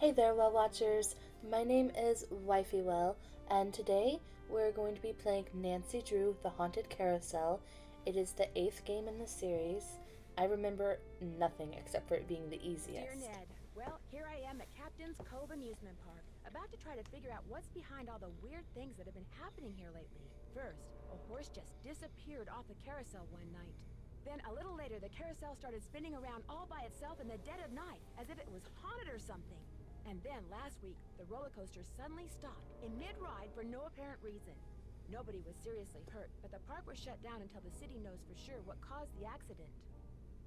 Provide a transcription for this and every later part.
Hey there, Well Watchers. My name is Wifey Well, and today we're going to be playing Nancy Drew the Haunted Carousel. It is the 8th game in the series. I remember nothing except for it being the easiest. Dear Ned, well, here I am at Captain's Cove Amusement Park, about to try to figure out what's behind all the weird things that have been happening here lately. First, a horse just disappeared off the carousel one night. Then, a little later, the carousel started spinning around all by itself in the dead of night, as if it was haunted or something. And then, last week, the roller coaster suddenly stopped in mid-ride for no apparent reason. Nobody was seriously hurt, but the park was shut down until the city knows for sure what caused the accident.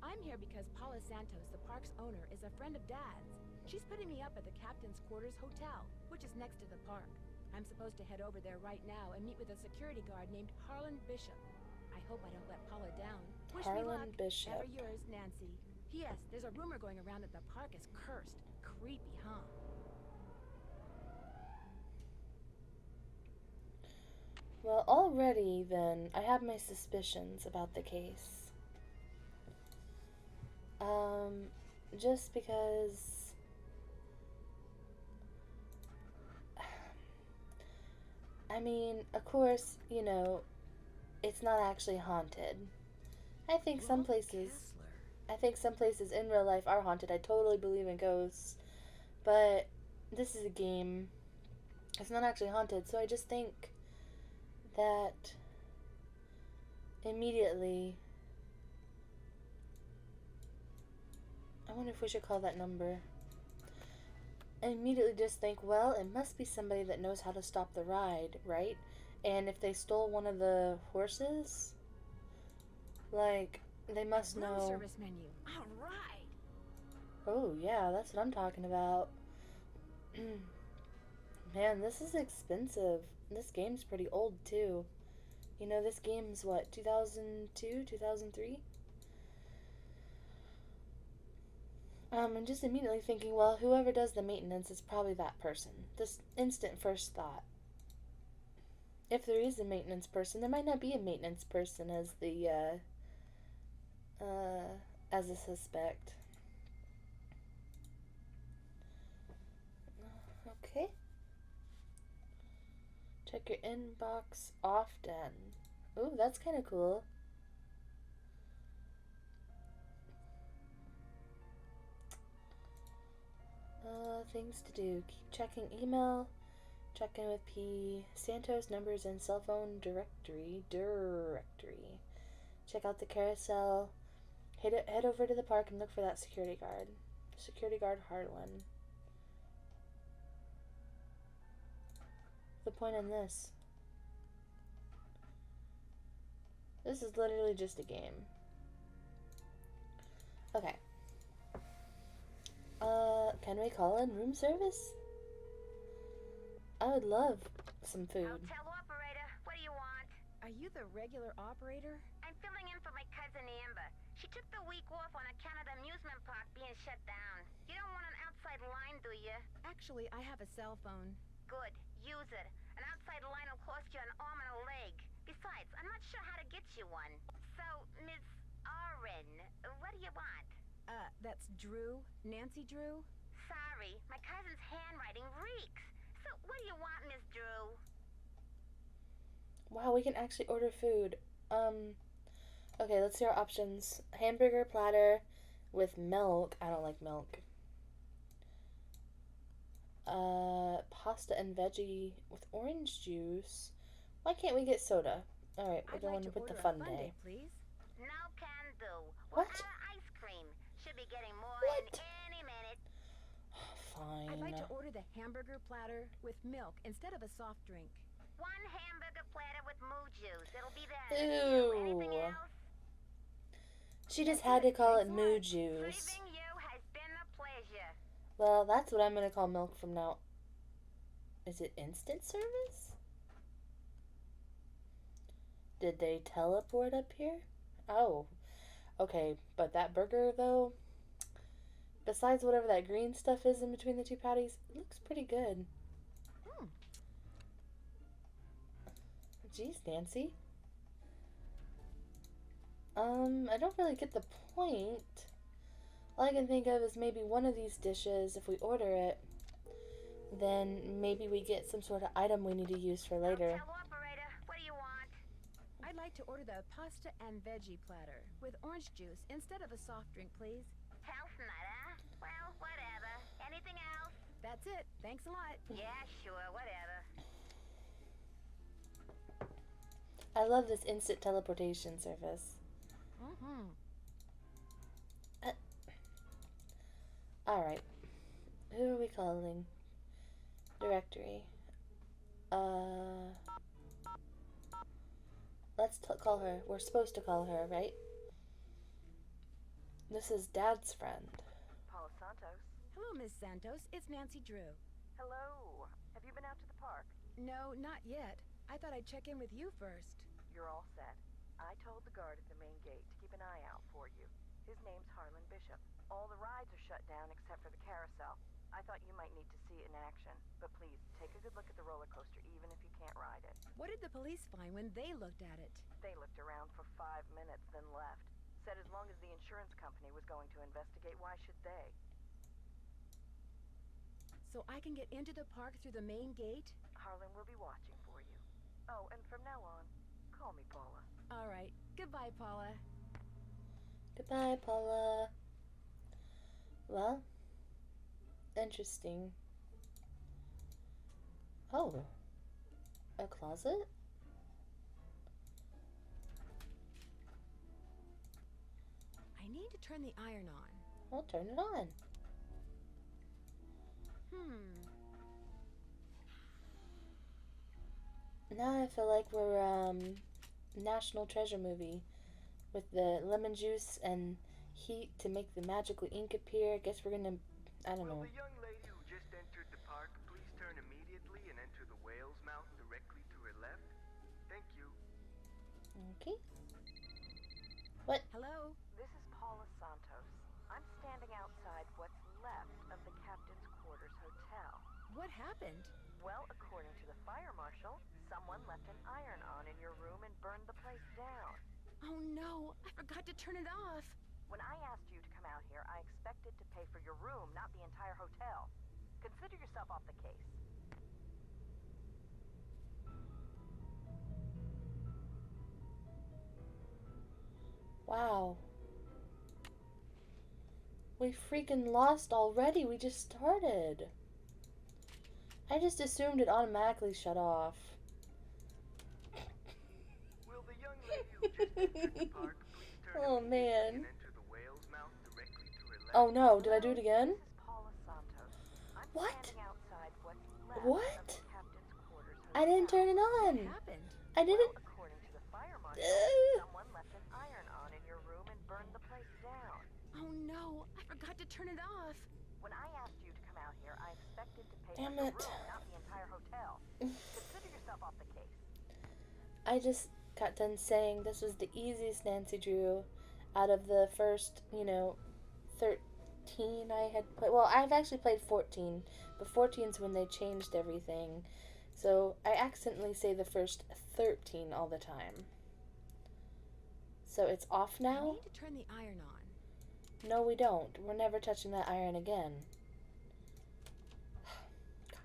I'm here because Paula Santos, the park's owner, is a friend of Dad's. She's putting me up at the Captain's Quarters Hotel, which is next to the park. I'm supposed to head over there right now and meet with a security guard named Harlan Bishop. I hope I don't let Paula down. Wish me luck. Bishop. Ever yours, Nancy. P.S. There's a rumor going around that the park is cursed. Creepy, huh? Well, already then, I have my suspicions about the case. Just because I mean, of course, you know, it's not actually haunted. I think some places in real life are haunted. I totally believe in ghosts. But this is a game. It's not actually haunted, so I just think that immediately I wonder if we should call that number. I immediately just think, well, it must be somebody that knows how to stop the ride, right? And if they stole one of the horses, like, they must know. Room service menu. All right. Oh, yeah, that's what I'm talking about. Man, this is expensive. This game's pretty old, too. You know, this game's what, 2002, 2003? I'm just immediately thinking, well, whoever does the maintenance is probably that person. This instant first thought. If there is a maintenance person, there might not be a maintenance person as as a suspect. Okay. Check your inbox often. Ooh, that's kind of cool. Things to do. Keep checking email. Check in with P. Santos numbers and cell phone directory. Check out the carousel. Head over to the park and look for that security guard. Security guard Harlan. The point in this? This is literally just a game. Okay. Can we call in room service? I would love some food. Hotel operator, what do you want? Are you the regular operator? I'm filling in for my cousin Amber. She took the week off on account of the amusement park being shut down. You don't want an outside line, do you? Actually, I have a cell phone. Good, use it. An outside line will cost you an arm and a leg. Besides, I'm not sure how to get you one. So, Miss Oren, what do you want? That's Drew? Nancy Drew? Sorry, my cousin's handwriting reeks. So, what do you want, Miss Drew? Wow, we can actually order food. Okay, let's see our options. Hamburger platter with milk. I don't like milk. Pasta and veggie with orange juice. Why can't we get soda? Alright, we're going with the fun day. Please. No can do. What? Ice cream. Should be getting more What? in any minute. Fine. I'd like to order the hamburger platter with milk instead of a soft drink. One hamburger platter with moo juice. It'll be that. Ew. Anything else? She just had to call it moo juice. Serving you has been a pleasure. Well, that's what I'm gonna call milk from now. Is it instant service? Did they teleport up here? Oh. Okay, but that burger, though, besides whatever that green stuff is in between the two patties, it looks pretty good. Jeez, Nancy. I don't really get the point. All I can think of is maybe one of these dishes, if we order it, then maybe we get some sort of item we need to use for later. Hotel operator, what do you want? I'd like to order the pasta and veggie platter with orange juice instead of a soft drink, please. Health nut, huh? Well, whatever. Anything else? That's it. Thanks a lot. Yeah, sure, whatever. I love this instant teleportation service. Mm-hmm. Alright. Who are we calling? Directory. Let's call her. We're supposed to call her, right? This is Dad's friend. Paula Santos. Hello, Miss Santos. It's Nancy Drew. Hello. Have you been out to the park? No, not yet. I thought I'd check in with you first. You're all set. I told the guard at the main gate to keep an eye out for you. His name's Harlan Bishop. All the rides are shut down except for the Carousel. I thought you might need to see it in action, but please, take a good look at the roller coaster even if you can't ride it. What did the police find when they looked at it? They looked around for 5 minutes, then left. Said as long as the insurance company was going to investigate, why should they? So I can get into the park through the main gate? Harlan will be watching for you. Oh, and from now on, call me Paula. All right. Goodbye, Paula. Goodbye, Paula. Well, interesting. Oh, a closet? I need to turn the iron on. I'll turn it on. Now I feel like we're National Treasure movie with the lemon juice and heat to make the magical ink appear. Guess we're gonna, I don't know. Will the young lady who just entered the park please turn immediately and enter the whale's mouth directly to her left? Thank you. Okay. What? Hello? This is Paula Santos. I'm standing outside what's left of the Captain's Quarters Hotel. What happened? Well, according to the fire marshal, someone left an iron on in your room and burned the place down. Oh no, I forgot to turn it off. When I asked you to come out here, I expected to pay for your room, not the entire hotel. Consider yourself off the case. Wow. We freaking lost already. We just started. I just assumed it automatically shut off. Will the young lady who just entered the park please turn Oh, immediately man. and enter the whale's mouth directly to her left? Oh no, did I do it again? This is Paula Santos. I'm What? standing outside what's left What? of the Captain's Quarters Hotel. I didn't turn it on. What happened? I didn't. Well, according to the fire marshal, someone left an iron on in your room and burned the place down. Oh no, I forgot to turn it off. When I asked you to come out here, I expected to pay Damn for it. your room, not the entire hotel. Consider yourself off the case. I just got done saying this was the easiest Nancy Drew out of the first, 13 I had played. Well, I've actually played 14, but 14's when they changed everything. So I accidentally say the first 13 all the time. So it's off I now? need to turn the iron on. No, we don't. We're never touching that iron again.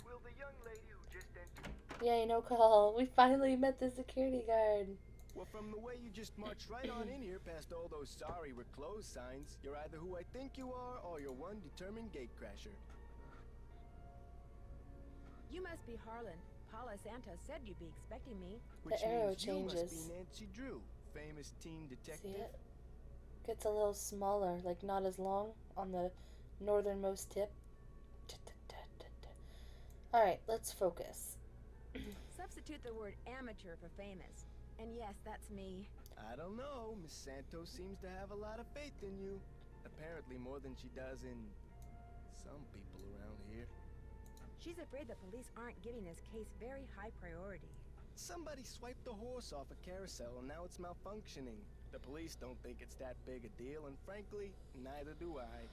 Will the young lady who just entered... Yay, no call. We finally met the security guard. Well, from the way you just marched right on in here past all those sorry we're closed signs, you're either who I think you are or you're one determined gatecrasher. You must be Harlan. Paula Santos said you'd be expecting me. Which arrow means you must changes. be Nancy Drew, famous teen detective. See it? Gets a little smaller, like not as long on the northernmost tip. Alright, let's focus. Substitute the word amateur for famous. And yes, that's me. I don't know, Miss Santos seems to have a lot of faith in you. Apparently more than she does in some people around here. She's afraid the police aren't giving this case very high priority. Somebody swiped a horse off a carousel and now it's malfunctioning. The police don't think it's that big a deal, and frankly, neither do I.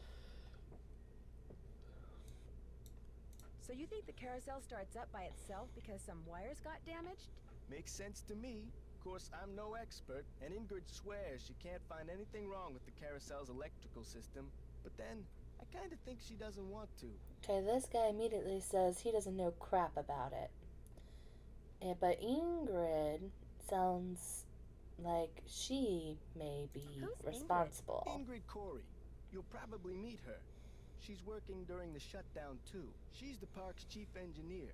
So you think the carousel starts up by itself because some wires got damaged? Makes sense to me. Of course, I'm no expert, and Ingrid swears she can't find anything wrong with the carousel's electrical system. But then, I kinda think she doesn't want to. Okay, this guy immediately says he doesn't know crap about it. Yeah, but Ingrid sounds like she may be Who's Ingrid? responsible. Ingrid Corey. You'll probably meet her. She's working during the shutdown, too. She's the park's chief engineer.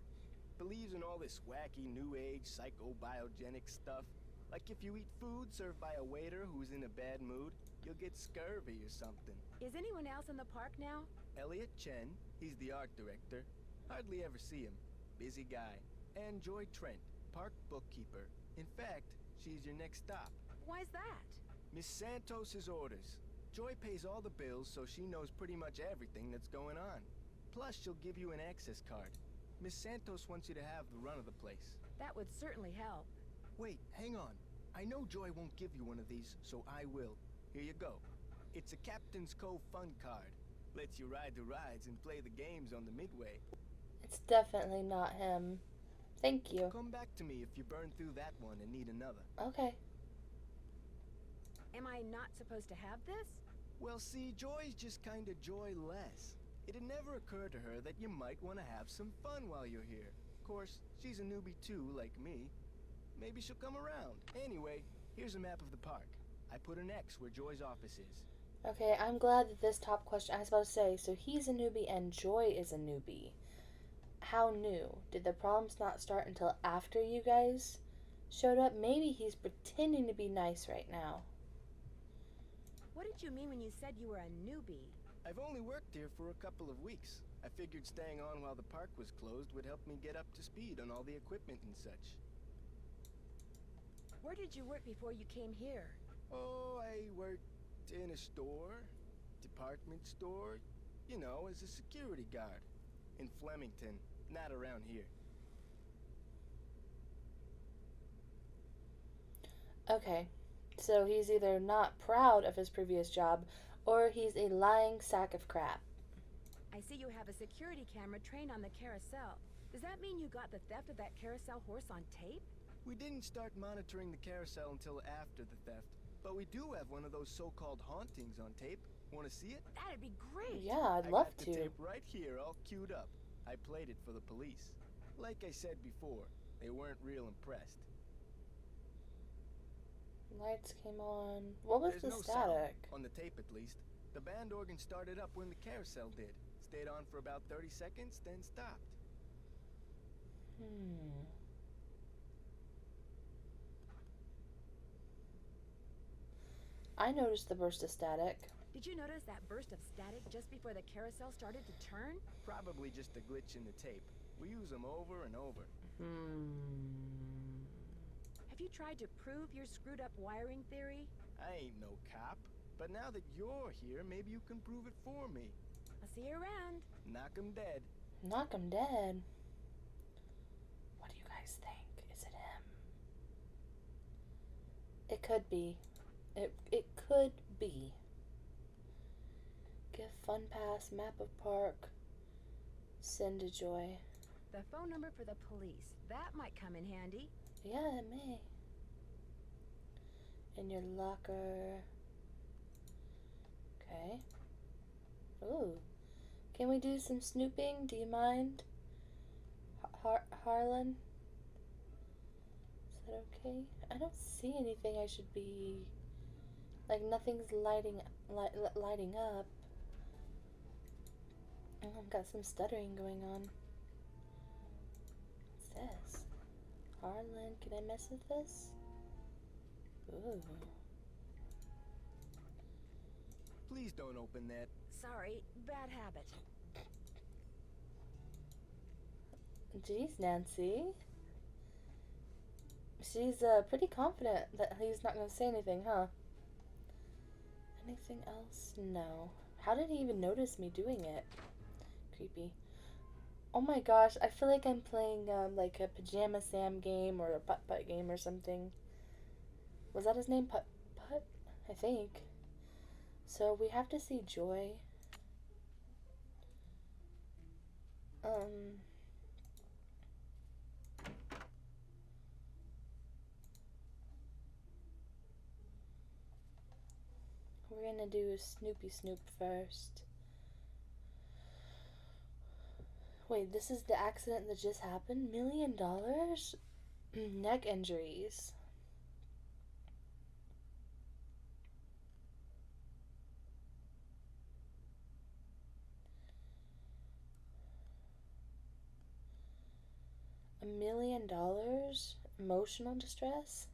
Believes in all this wacky new age psychobiogenic stuff. Like if you eat food served by a waiter who's in a bad mood, you'll get scurvy or something. Is anyone else in the park now? Elliot Chen, he's the art director. Hardly ever see him. Busy guy. And Joy Trent, park bookkeeper. In fact, she's your next stop. Why's that? Miss Santos's orders. Joy pays all the bills, so she knows pretty much everything that's going on. Plus, she'll give you an access card. Miss Santos wants you to have the run of the place. That would certainly help. Wait, hang on. I know Joy won't give you one of these, so I will. Here you go. It's a Captain's Cove fun card. Lets you ride the rides and play the games on the Midway. It's definitely not him. Thank you. Come back to me if you burn through that one and need another. Okay. Am I not supposed to have this? Well, see, Joy's just kinda joyless. It had never occurred to her that you might want to have some fun while you're here. Of course, she's a newbie too, like me. Maybe she'll come around. Anyway, here's a map of the park. I put an X where Joy's office is. Okay, I'm glad that this top question, I was about to say, so he's a newbie and Joy is a newbie. How new? Did the problems not start until after you guys showed up? Maybe he's pretending to be nice right now. What did you mean when you said you were a newbie? I've only worked here for a couple of weeks. I figured staying on while the park was closed would help me get up to speed on all the equipment and such. Where did you work before you came here? Oh, I worked in a store, department store, you know, as a security guard. In Flemington, not around here. Okay, so he's either not proud of his previous job or he's a lying sack of crap. I see you have a security camera trained on the carousel. Does that mean you got the theft of that carousel horse on tape? We didn't start monitoring the carousel until after the theft, but we do have one of those so-called hauntings on tape. Want to see it? That'd be great. Yeah, I'd I love got the to. tape right here, all queued up. I played it for the police. Like I said before, they weren't real impressed. Lights came on. What was There's the no static? sound, on the tape at least. The band organ started up when the carousel did. Stayed on for about 30 seconds, then stopped. I noticed the burst of static. Did you notice that burst of static just before the carousel started to turn? Probably just a glitch in the tape. We use them over and over. Have you tried to prove your screwed up wiring theory? I ain't no cop. But now that you're here, maybe you can prove it for me. I'll see you around. Knock 'em dead. Knock him dead. What do you guys think? Is it him? It could be. It could be. Give fun pass, map of park. Send to Joy. The phone number for the police. That might come in handy. Yeah, it may. In your locker. Okay. Ooh. Can we do some snooping? Do you mind? Harlan? Is that okay? I don't see anything I should be... Like, nothing's lighting up. Oh, I've got some stuttering going on. What's this? Harlan, can I mess with this? Ooh. Please don't open that. Sorry, bad habit. Jeez, Nancy. She's pretty confident that he's not going to say anything, huh? Anything else? No. How did he even notice me doing it? Creepy. Oh my gosh, I feel like I'm playing like a Pajama Sam game or a putt-putt game or something. Was that his name? Putt-putt? I think. So we have to see Joy. We're gonna do Snoopy Snoop first. Wait, this is the accident that just happened? $1 million? Neck injuries. $1 million? Emotional distress?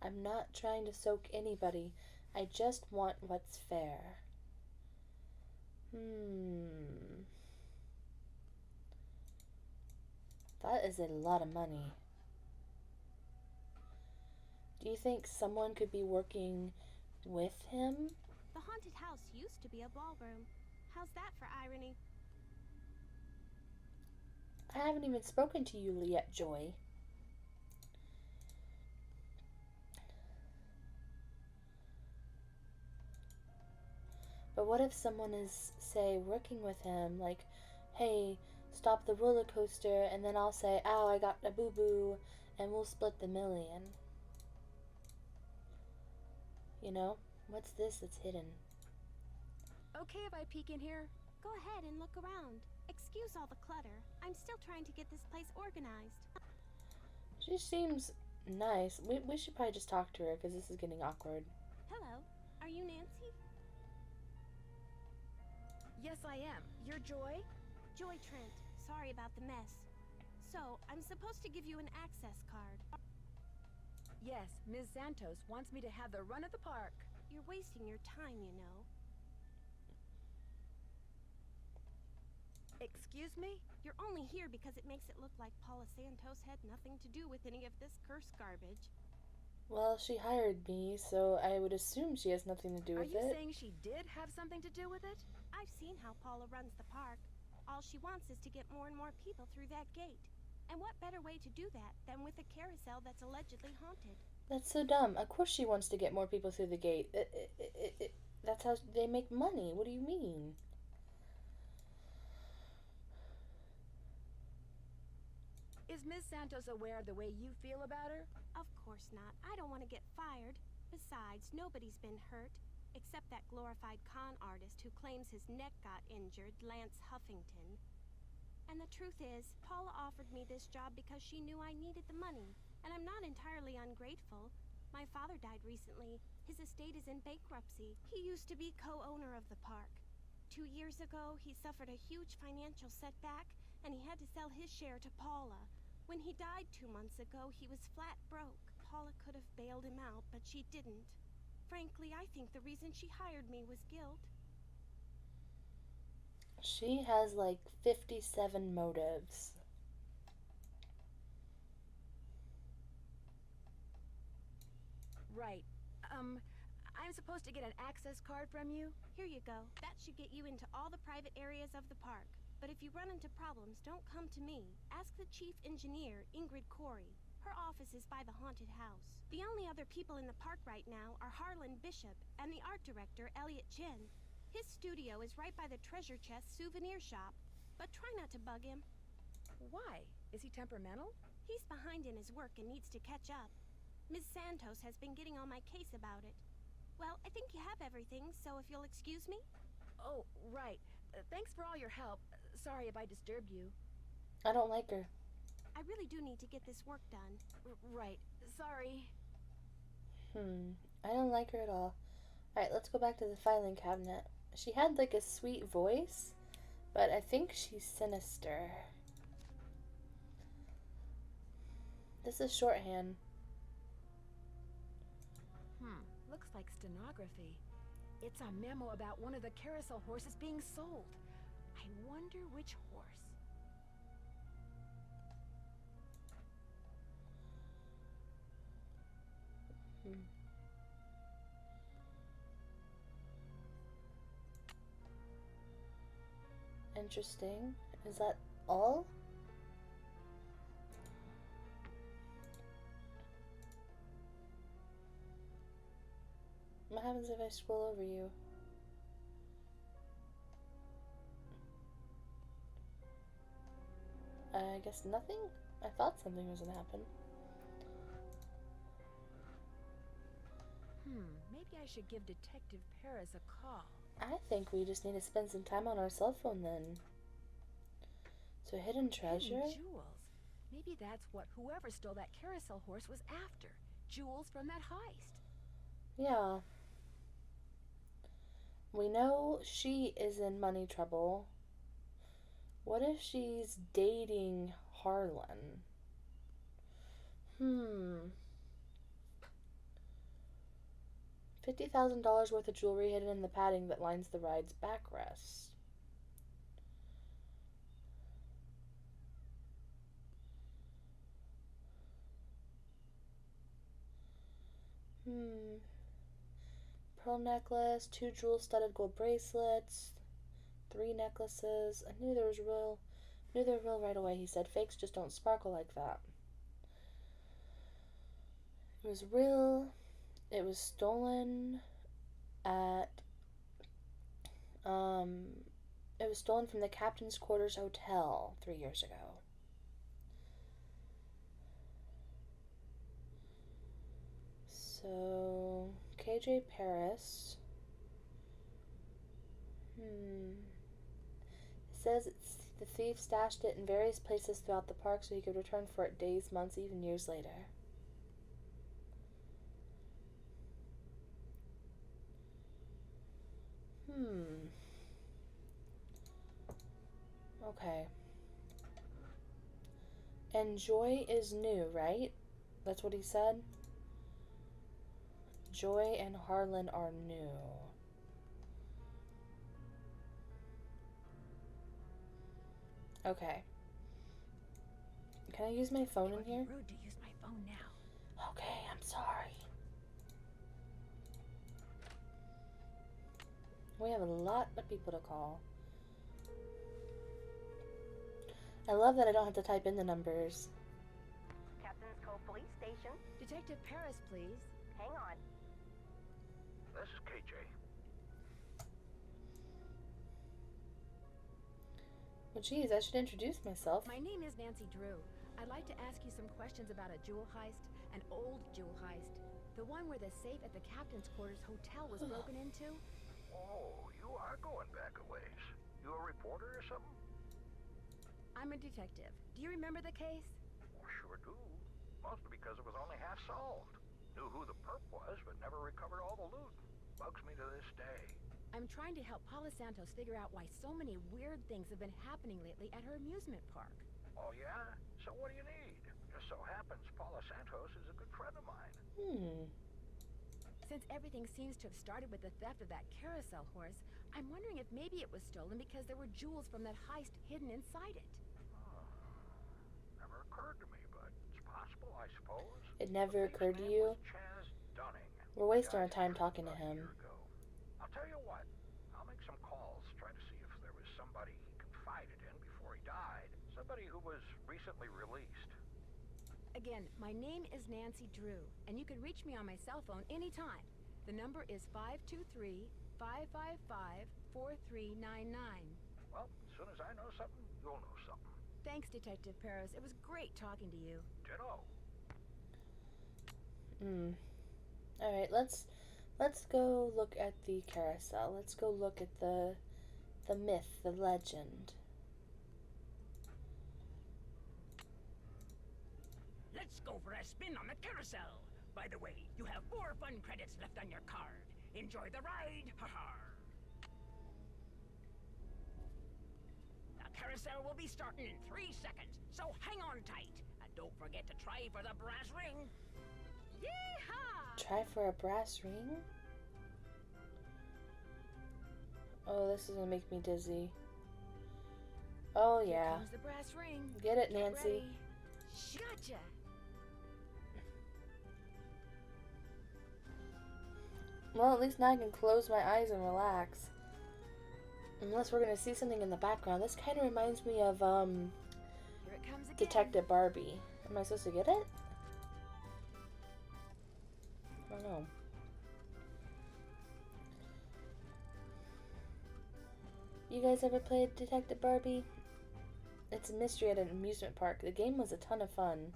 I'm not trying to soak anybody. I just want what's fair. That is a lot of money. Do you think someone could be working with him? The haunted house used to be a ballroom. How's that for irony? I haven't even spoken to you yet, Joy. But what if someone is, say, working with him, like, hey, stop the roller coaster, and then I'll say, ow, I got a boo-boo, and we'll split the $1 million. You know? What's this that's hidden? Okay if I peek in here? Go ahead and look around. Excuse all the clutter. I'm still trying to get this place organized. She seems nice. We should probably just talk to her, because this is getting awkward. Hello, are you Nancy? Yes, I am. You're Joy? Joy Trent. Sorry about the mess. So, I'm supposed to give you an access card. Yes, Ms. Santos wants me to have the run of the park. You're wasting your time, you know. Excuse me? You're only here because it makes it look like Paula Santos had nothing to do with any of this cursed garbage. Well, she hired me, so I would assume she has nothing to do with it. Are you saying she did have something to do with it? I've seen how Paula runs the park. All she wants is to get more and more people through that gate. And what better way to do that than with a carousel that's allegedly haunted? That's so dumb. Of course she wants to get more people through the gate. That's how they make money. What do you mean? Is Ms. Santos aware of the way you feel about her? Of course not. I don't want to get fired. Besides, nobody's been hurt. Except that glorified con artist who claims his neck got injured, Lance Huffington. And the truth is, Paula offered me this job because she knew I needed the money. And I'm not entirely ungrateful. My father died recently. His estate is in bankruptcy. He used to be co-owner of the park. 2 years ago, he suffered a huge financial setback, and he had to sell his share to Paula. When he died 2 months ago, he was flat broke. Paula could have bailed him out, but she didn't. Frankly, I think the reason she hired me was guilt. She has like 57 motives. Right. I'm supposed to get an access card from you? Here you go. That should get you into all the private areas of the park. But if you run into problems, don't come to me. Ask the chief engineer, Ingrid Corey. Her office is by the haunted house. The only other people in the park right now are Harlan Bishop and the art director, Elliot Chin. His studio is right by the Treasure Chest souvenir shop. But try not to bug him. Why? Is he temperamental? He's behind in his work and needs to catch up. Ms. Santos has been getting on my case about it. Well, I think you have everything, so if you'll excuse me? Oh, right. Thanks for all your help. Sorry if I disturbed you. I don't like her. I really do need to get this work done. Right. Sorry. I don't like her at all. Alright, let's go back to the filing cabinet. She had like a sweet voice, but I think she's sinister. This is shorthand. Looks like stenography. It's a memo about one of the carousel horses being sold. I wonder which horse. Interesting. Is that all? What happens if I scroll over you? I guess nothing? I thought something was gonna happen. maybe I should give Detective Paris a call. I think we just need to spend some time on our cell phone then. So hidden treasure? Hidden jewels. Maybe that's what whoever stole that carousel horse was after. Jewels from that heist. Yeah. We know she is in money trouble. What if she's dating Harlan? $50,000 worth of jewelry hidden in the padding that lines the ride's backrest. Pearl necklace, 2 jewel-studded gold bracelets, 3 necklaces. I knew they were real right away, he said. Fakes just don't sparkle like that. It was real. It was stolen at, it was stolen from the Captain's Quarters Hotel 3 years ago. So, KJ Paris. It says the thief stashed it in various places throughout the park so he could return for it days, months, even years later. Okay. And Joy is new, right? That's what he said? Joy and Harlan are new. Okay. Can I use my phone in here? It would be rude to use my phone now. Okay, I'm sorry. We have a lot of people to call. I love that I don't have to type in the numbers. Captain's Cove Police Station. Detective Paris, please. Hang on. This is KJ. Well, geez, I should introduce myself. My name is Nancy Drew. I'd like to ask you some questions about a jewel heist, an old jewel heist. The one where the safe at the Captain's Quarters Hotel was broken into? Oh, you are going back a ways. You a reporter or something? I'm a detective. Do you remember the case? Well, sure do. Mostly because it was only half solved. Knew who the perp was, but never recovered all the loot. Bugs me to this day. I'm trying to help Paula Santos figure out why so many weird things have been happening lately at her amusement park. Oh, yeah? So what do you need? Just so happens Paula Santos is a good friend of mine. Since everything seems to have started with the theft of that carousel horse, I'm wondering if maybe it was stolen because there were jewels from that heist hidden inside it. Never occurred to me, but it's possible, I suppose. It never occurred to you? Chaz Dunning. We're wasting our time talking to him. I'll tell you what. I'll make some calls, try to see if there was somebody he confided in before he died. Somebody who was recently released. Again, my name is Nancy Drew, and you can reach me on my cell phone anytime. The number is 523-555-4399. Well, as soon as I know something, you'll know something. Thanks, Detective Paris. It was great talking to you. Ditto. Alright, let's go look at the carousel. Let's go look at the myth, the legend. Let's go for a spin on the carousel. By the way, you have 4 fun credits left on your card. Enjoy the ride. Ha-ha. The carousel will be starting in 3 seconds, so hang on tight. And don't forget to try for the brass ring. Yeehaw! Try for a brass ring? Oh, this is gonna make me dizzy. Oh, yeah. Here comes the brass ring. Get it, Get Nancy. ready. Gotcha. Well, at least now I can close my eyes and relax. Unless we're gonna see something in the background. This kind of reminds me of, Here it comes again. Detective Barbie. Am I supposed to get it? I don't know. You guys ever played Detective Barbie? It's a mystery at an amusement park. The game was a ton of fun.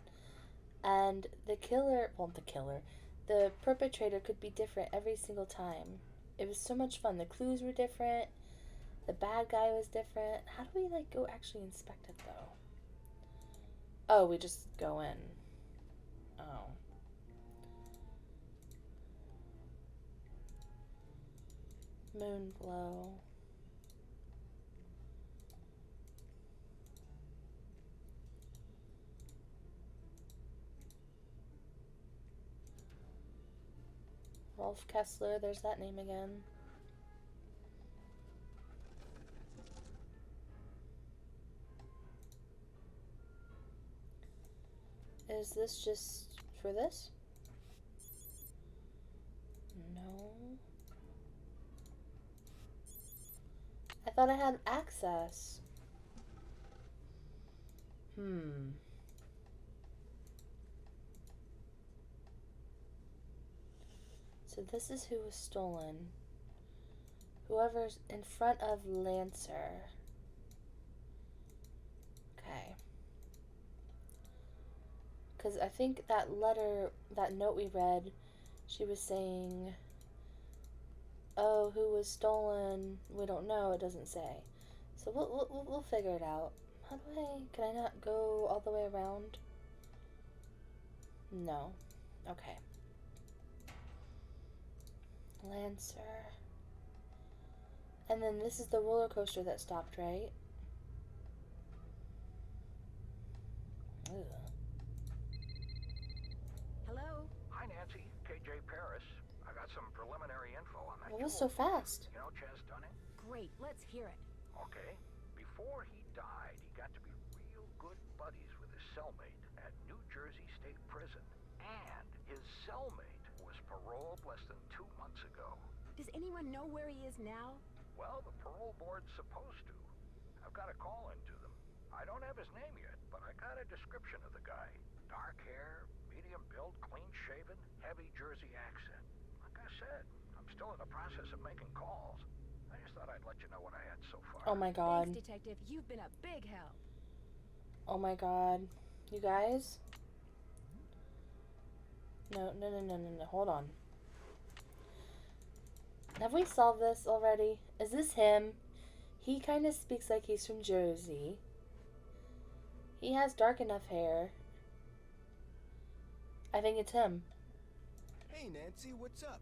And the killer, the perpetrator could be different every single time. It was so much fun. The clues were different. The bad guy was different. How do we, like, go actually inspect it, though? Oh, we just go in. Oh. Moon glow. Rolf Kessler, there's that name again. Is this just for this? No. I thought I had access. So this is who was stolen. Whoever's in front of Lancer. Okay. Because I think that letter, that note we read, she was saying, oh, who was stolen? We don't know. It doesn't say. So we'll figure it out. How do can I not go all the way around? No. Okay. Lancer. And then this is the roller coaster that stopped, right? Ugh. Hello? Hi, Nancy. KJ Paris. I got some preliminary info on that. What was so fast? You know Chaz Dunning? Great, let's hear it. Okay. Before he died, he got to be real good buddies with his cellmate at New Jersey State Prison. And his cellmate was paroled less than 2 months ago. Does anyone know where he is now? Well, the parole board's supposed to. I've got a call into them. I don't have his name yet, but I got a description of the guy. Dark hair, medium build, clean shaven, heavy Jersey accent. Like I said, I'm still in the process of making calls. I just thought I'd let you know what I had so far. Oh my god. Thanks, Detective. You've been a big help. Oh my god. You guys? No. Hold on. Have we solved this already? Is this him? He kind of speaks like he's from Jersey. He has dark enough hair. I think it's him. Hey, Nancy, what's up?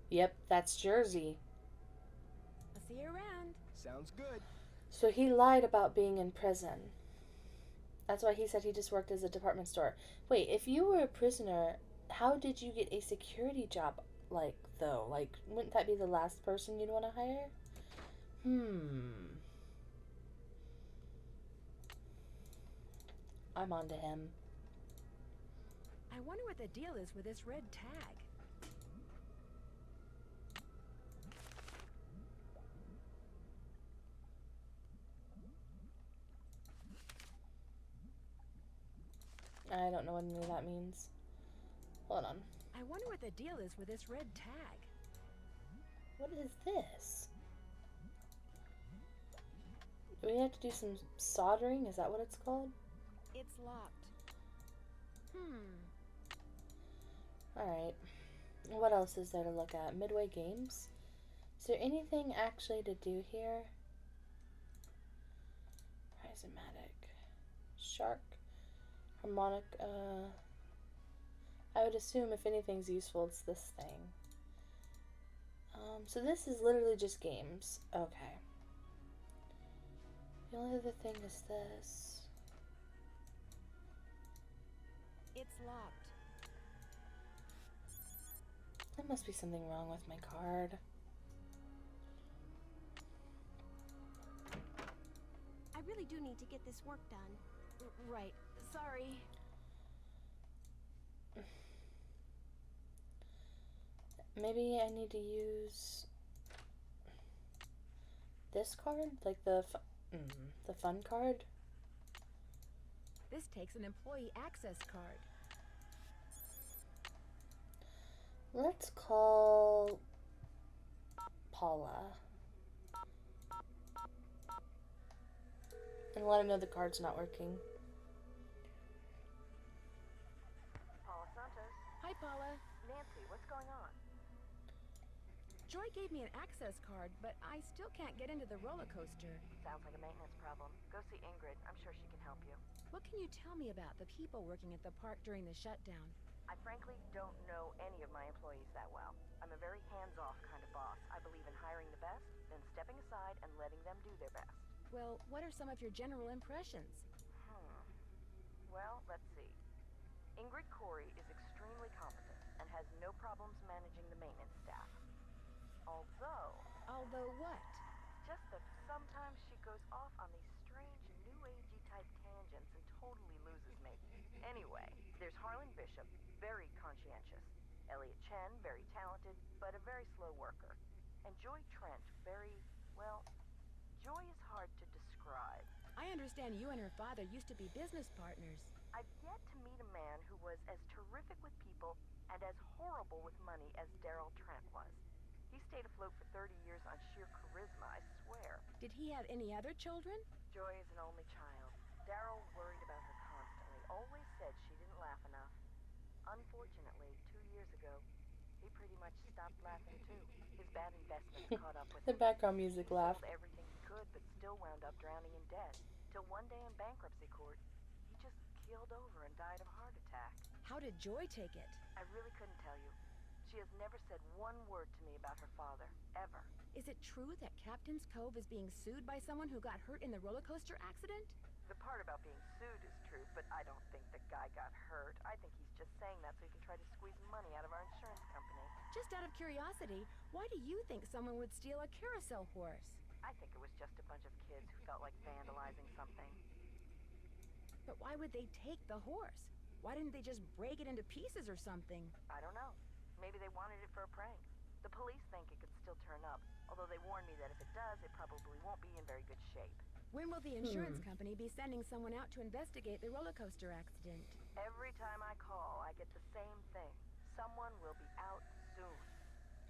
Yep, that's Jersey. I'll see you around. Sounds good. So he lied about being in prison. That's why he said he just worked as a department store. Wait, if you were a prisoner, how did you get a security job, like, though? Like, wouldn't that be the last person you'd want to hire? I'm on to him. I wonder what the deal is with this red tag. I don't know what any of that means. Hold on. I wonder what the deal is with this red tag. What is this? Do we have to do some soldering? Is that what it's called? It's locked. Alright. What else is there to look at? Midway Games? Is there anything actually to do here? Prismatic. Shark. Harmonic. I would assume if anything's useful, it's this thing. So this is literally just games. Okay. The only other thing is this. It's locked. There must be something wrong with my card. I really do need to get this work done. Right. Sorry. Maybe I need to use this card, like the fun card. This takes an employee access card. Let's call Paula and let her know the card's not working. Paula Santos. Hi, Paula. Joy gave me an access card, but I still can't get into the roller coaster. Sounds like a maintenance problem. Go see Ingrid. I'm sure she can help you. What can you tell me about the people working at the park during the shutdown? I frankly don't know any of my employees that well. I'm a very hands-off kind of boss. I believe in hiring the best, then stepping aside and letting them do their best. Well, what are some of your general impressions? Well, let's see. Ingrid Corey is extremely competent and has no problems managing the maintenance staff. Although what? Just that sometimes she goes off on these strange new agey type tangents and totally loses me. Anyway, there's Harlan Bishop, very conscientious. Elliot Chen, very talented, but a very slow worker. And Joy Trent, Joy is hard to describe. I understand you and her father used to be business partners. I've yet to meet a man who was as terrific with people and as horrible with money as Daryl Trent was. He stayed afloat for 30 years on sheer charisma, I swear. Did he have any other children? Joy is an only child. Daryl worried about her constantly, always said she didn't laugh enough. Unfortunately, 2 years ago, he pretty much stopped laughing too. His bad investments caught up with The him. background music He laugh. sold everything he could, but still wound up drowning in debt. Till one day in bankruptcy court, he just keeled over and died of a heart attack. How did Joy take it? I really couldn't tell you. She has never said one word to me about her father, ever. Is it true that Captain's Cove is being sued by someone who got hurt in the roller coaster accident? The part about being sued is true, but I don't think the guy got hurt. I think he's just saying that so he can try to squeeze money out of our insurance company. Just out of curiosity, why do you think someone would steal a carousel horse? I think it was just a bunch of kids who felt like vandalizing something. But why would they take the horse? Why didn't they just break it into pieces or something? I don't know. Maybe they wanted it for a prank. The police think it could still turn up, although they warn me that if it does, it probably won't be in very good shape. When will the insurance company be sending someone out to investigate the roller coaster accident? Every time I call, I get the same thing. Someone will be out soon.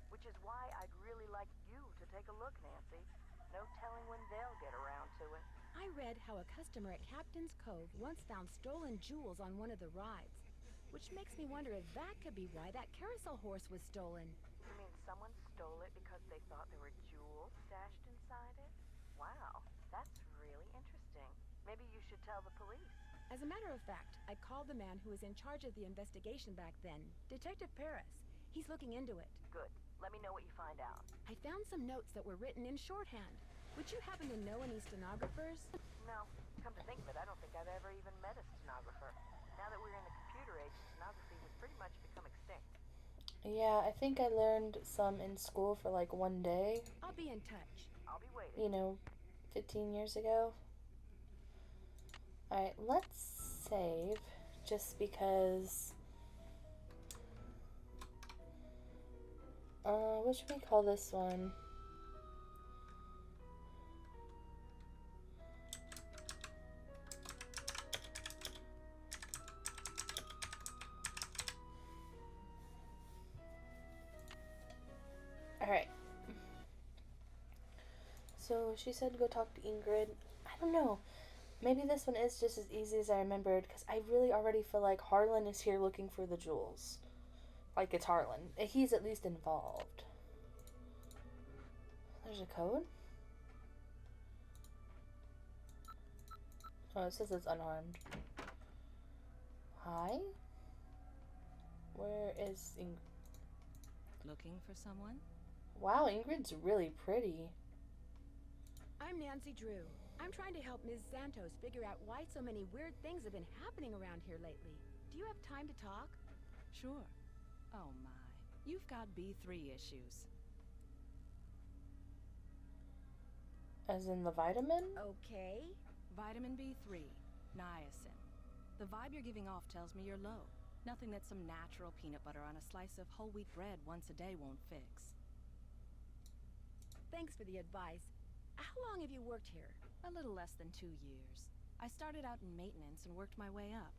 Which is why I'd really like you to take a look, Nancy. No telling when they'll get around to it. I read how a customer at Captain's Cove once found stolen jewels on one of the rides, which makes me wonder if that could be why that carousel horse was stolen. You mean someone stole it because they thought there were jewels stashed inside it? Wow, that's really interesting. Maybe you should tell the police. As a matter of fact, I called the man who was in charge of the investigation back then, Detective Paris. He's looking into it. Good. Let me know what you find out. I found some notes that were written in shorthand. Would you happen to know any stenographers? No. Come to think of it, I don't think I've ever even met a stenographer. Now that we're in the computer age, stenography has pretty much become extinct. Yeah, I think I learned some in school for like one day. I'll be in touch. I'll be waiting. 15 years ago. Alright, let's save just because. What should we call this one? Alright. So she said go talk to Ingrid. I don't know. Maybe this one is just as easy as I remembered, because I really already feel like Harlan is here looking for the jewels. Like it's Harlan. He's at least involved. There's a code? Oh, it says it's unarmed. Hi? Where is Ingrid? Looking for someone? Wow, Ingrid's really pretty. I'm Nancy Drew. I'm trying to help Ms. Santos figure out why so many weird things have been happening around here lately. Do you have time to talk? Sure. Oh my. You've got B3 issues. As in the vitamin? Okay. Vitamin B3, niacin. The vibe you're giving off tells me you're low. Nothing that some natural peanut butter on a slice of whole wheat bread once a day won't fix. Thanks for the advice. How long have you worked here? A little less than 2 years. I started out in maintenance and worked my way up.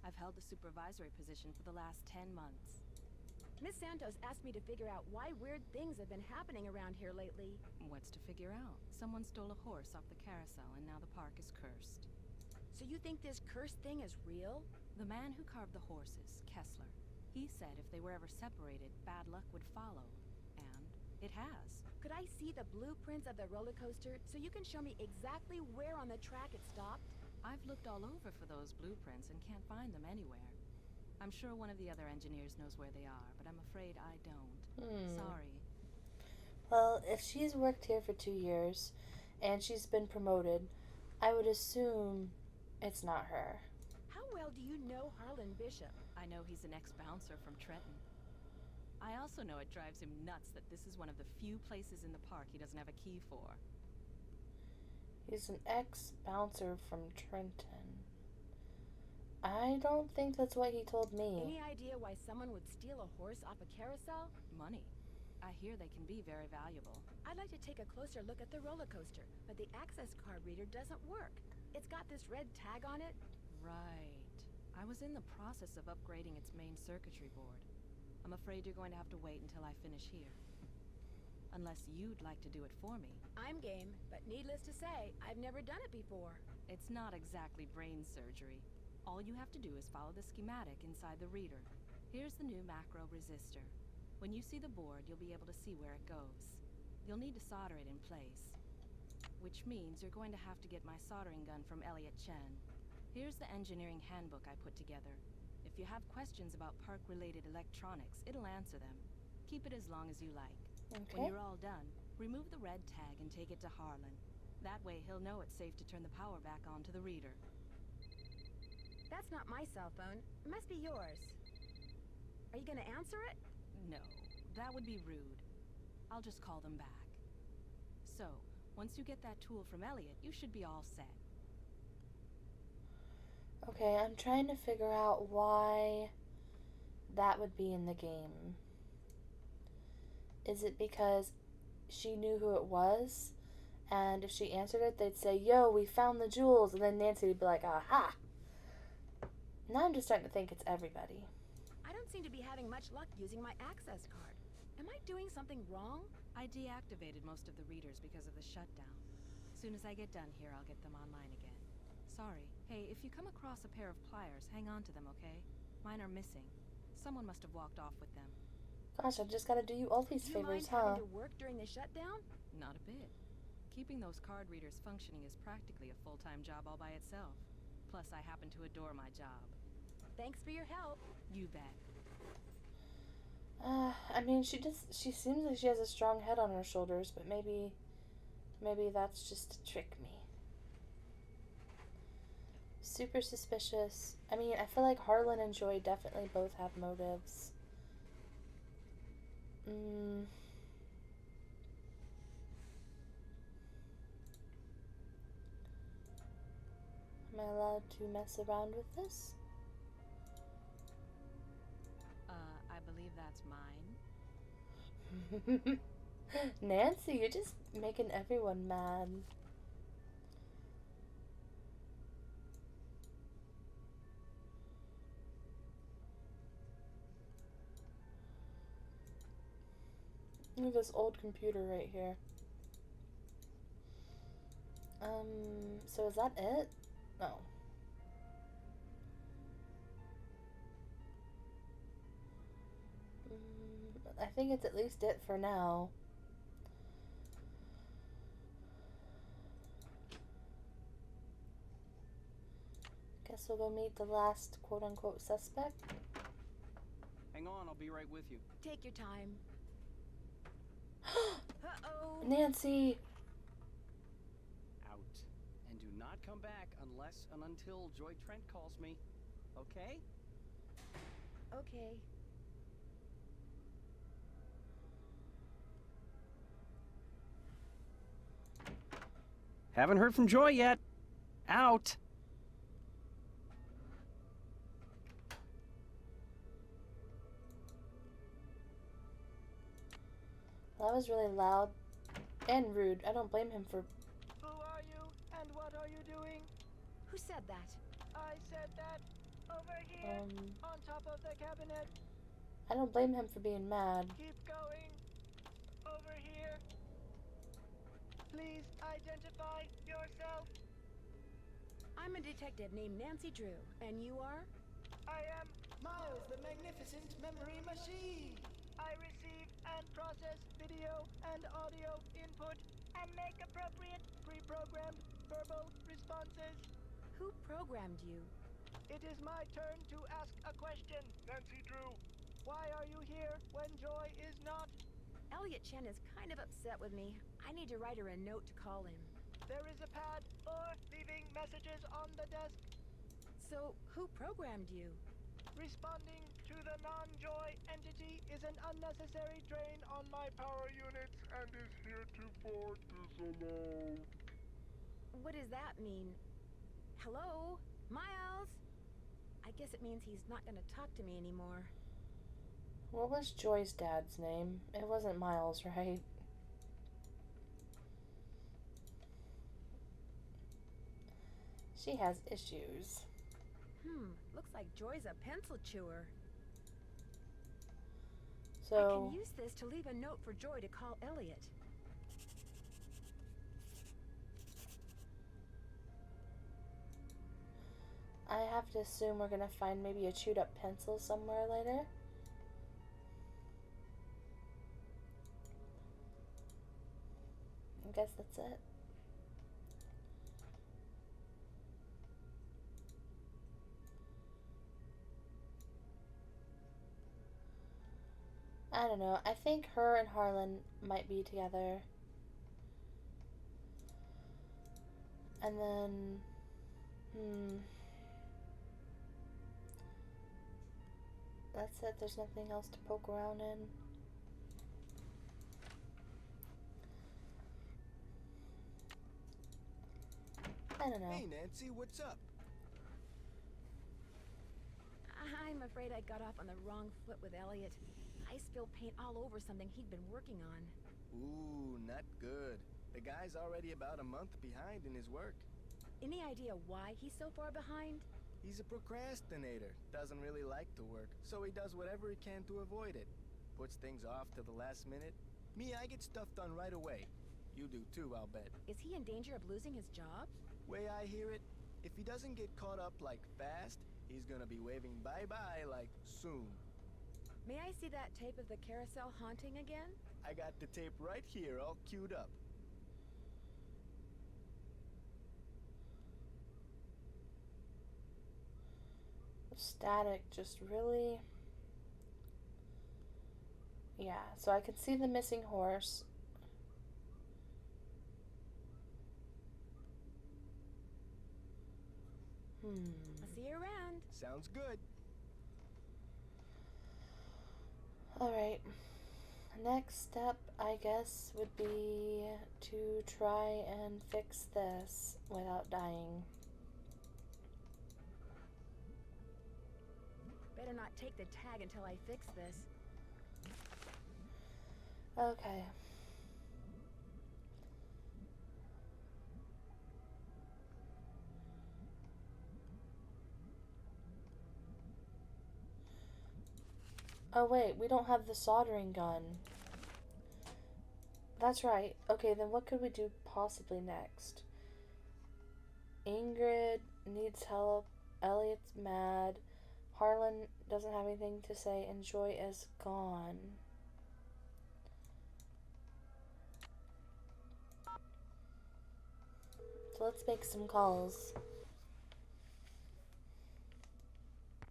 I've held the supervisory position for the last 10 months. Miss Santos asked me to figure out why weird things have been happening around here lately. What's to figure out? Someone stole a horse off the carousel and now the park is cursed. So you think this cursed thing is real? The man who carved the horses, Kessler, he said if they were ever separated, bad luck would follow. And it has. Could I see the blueprints of the roller coaster so you can show me exactly where on the track it stopped? I've looked all over for those blueprints and can't find them anywhere. I'm sure one of the other engineers knows where they are, but I'm afraid I don't. Sorry. Well, if she's worked here for 2 years and she's been promoted, I would assume it's not her. How well do you know Harlan Bishop? I know he's an ex-bouncer from Trenton. I also know it drives him nuts that this is one of the few places in the park he doesn't have a key for. He's an ex-bouncer from Trenton. I don't think that's what he told me. Any idea why someone would steal a horse off a carousel? Money. I hear they can be very valuable. I'd like to take a closer look at the roller coaster, but the access card reader doesn't work. It's got this red tag on it. Right. I was in the process of upgrading its main circuitry board. I'm afraid you're going to have to wait until I finish here. Unless you'd like to do it for me. I'm game, but needless to say, I've never done it before. It's not exactly brain surgery. All you have to do is follow the schematic inside the reader. Here's the new macro resistor. When you see the board, you'll be able to see where it goes. You'll need to solder it in place. Which means you're going to have to get my soldering gun from Elliot Chen. Here's the engineering handbook I put together. If you have questions about park-related electronics, it'll answer them. Keep it as long as you like. Okay. When you're all done, remove the red tag and take it to Harlan. That way he'll know it's safe to turn the power back on to the reader. That's not my cell phone. It must be yours. Are you gonna answer it? No, that would be rude. I'll just call them back. So, once you get that tool from Elliot, you should be all set. Okay, I'm trying to figure out why that would be in the game. Is it because she knew who it was? And if she answered it, they'd say, "Yo, we found the jewels." And then Nancy would be like, "Aha!" Now I'm just starting to think it's everybody. I don't seem to be having much luck using my access card. Am I doing something wrong? I deactivated most of the readers because of the shutdown. As soon as I get done here, I'll get them online again. Sorry. Hey, if you come across a pair of pliers, hang on to them, okay? Mine are missing. Someone must have walked off with them. Gosh, I've just got to do you all these Do you favors, mind huh? having to work during the shutdown? Not a bit. Keeping those card readers functioning is practically a full-time job all by itself. Plus, I happen to adore my job. Thanks for your help. You bet. I mean, she seems like she has a strong head on her shoulders, but maybe that's just to trick me. Super suspicious. I mean, I feel like Harlan and Joy definitely both have motives. Am I allowed to mess around with this? I believe that's mine. Nancy, you're just making everyone mad. Look at this old computer right here. So is that it? No. I think it's at least it for now. Guess we'll go meet the last quote-unquote suspect. Hang on, I'll be right with you. Take your time. Uh-oh. Nancy! Out. And do not come back unless and until Joy Trent calls me. Okay? Okay. Haven't heard from Joy yet. Out. That was really loud and rude. I don't blame him for... Who are you, and what are you doing? Who said that? I said that. Over here, on top of the cabinet. I don't blame him for being mad. Keep going. Over here. Please identify yourself. I'm a detective named Nancy Drew, and you are? I am Miles, the magnificent memory machine. I receive and process video and audio input and make appropriate pre-programmed verbal responses. Who programmed you? It is my turn to ask a question. Nancy Drew. Why are you here when Joy is not? Elliot Chen is kind of upset with me. I need to write her a note to call him. There is a pad for leaving messages on the desk. So, who programmed you? Responding to the non-Joy entity is an unnecessary drain on my power units and is heretofore disallowed. What does that mean? Hello? Miles? I guess it means he's not gonna talk to me anymore. What was Joy's dad's name? It wasn't Miles, right? She has issues. Looks like Joy's a pencil chewer. So I can use this to leave a note for Joy to call Elliot. I have to assume we're gonna find maybe a chewed up pencil somewhere later. I guess that's it. I don't know. I think her and Harlan might be together. And then... That's it. There's nothing else to poke around in. I don't know. Hey, Nancy, what's up? I'm afraid I got off on the wrong foot with Elliot. I spilled paint all over something he'd been working on. Ooh, not good. The guy's already about a month behind in his work. Any idea why he's so far behind? He's a procrastinator. Doesn't really like to work, so he does whatever he can to avoid it. Puts things off to the last minute. Me, I get stuff done right away. You do too, I'll bet. Is he in danger of losing his job? Way I hear it, if he doesn't get caught up like fast, he's gonna be waving bye-bye like soon. May I see that tape of the carousel haunting again? I got the tape right here, all queued up. Static just really... Yeah, so I can see the missing horse. I'll see you around. Sounds good. Alright. Next step, I guess, would be to try and fix this without dying. Better not take the tag until I fix this. Okay. Oh wait, we don't have the soldering gun. That's right. Okay, then what could we do possibly next? Ingrid needs help. Elliot's mad. Harlan doesn't have anything to say, and Joy is gone. So let's make some calls.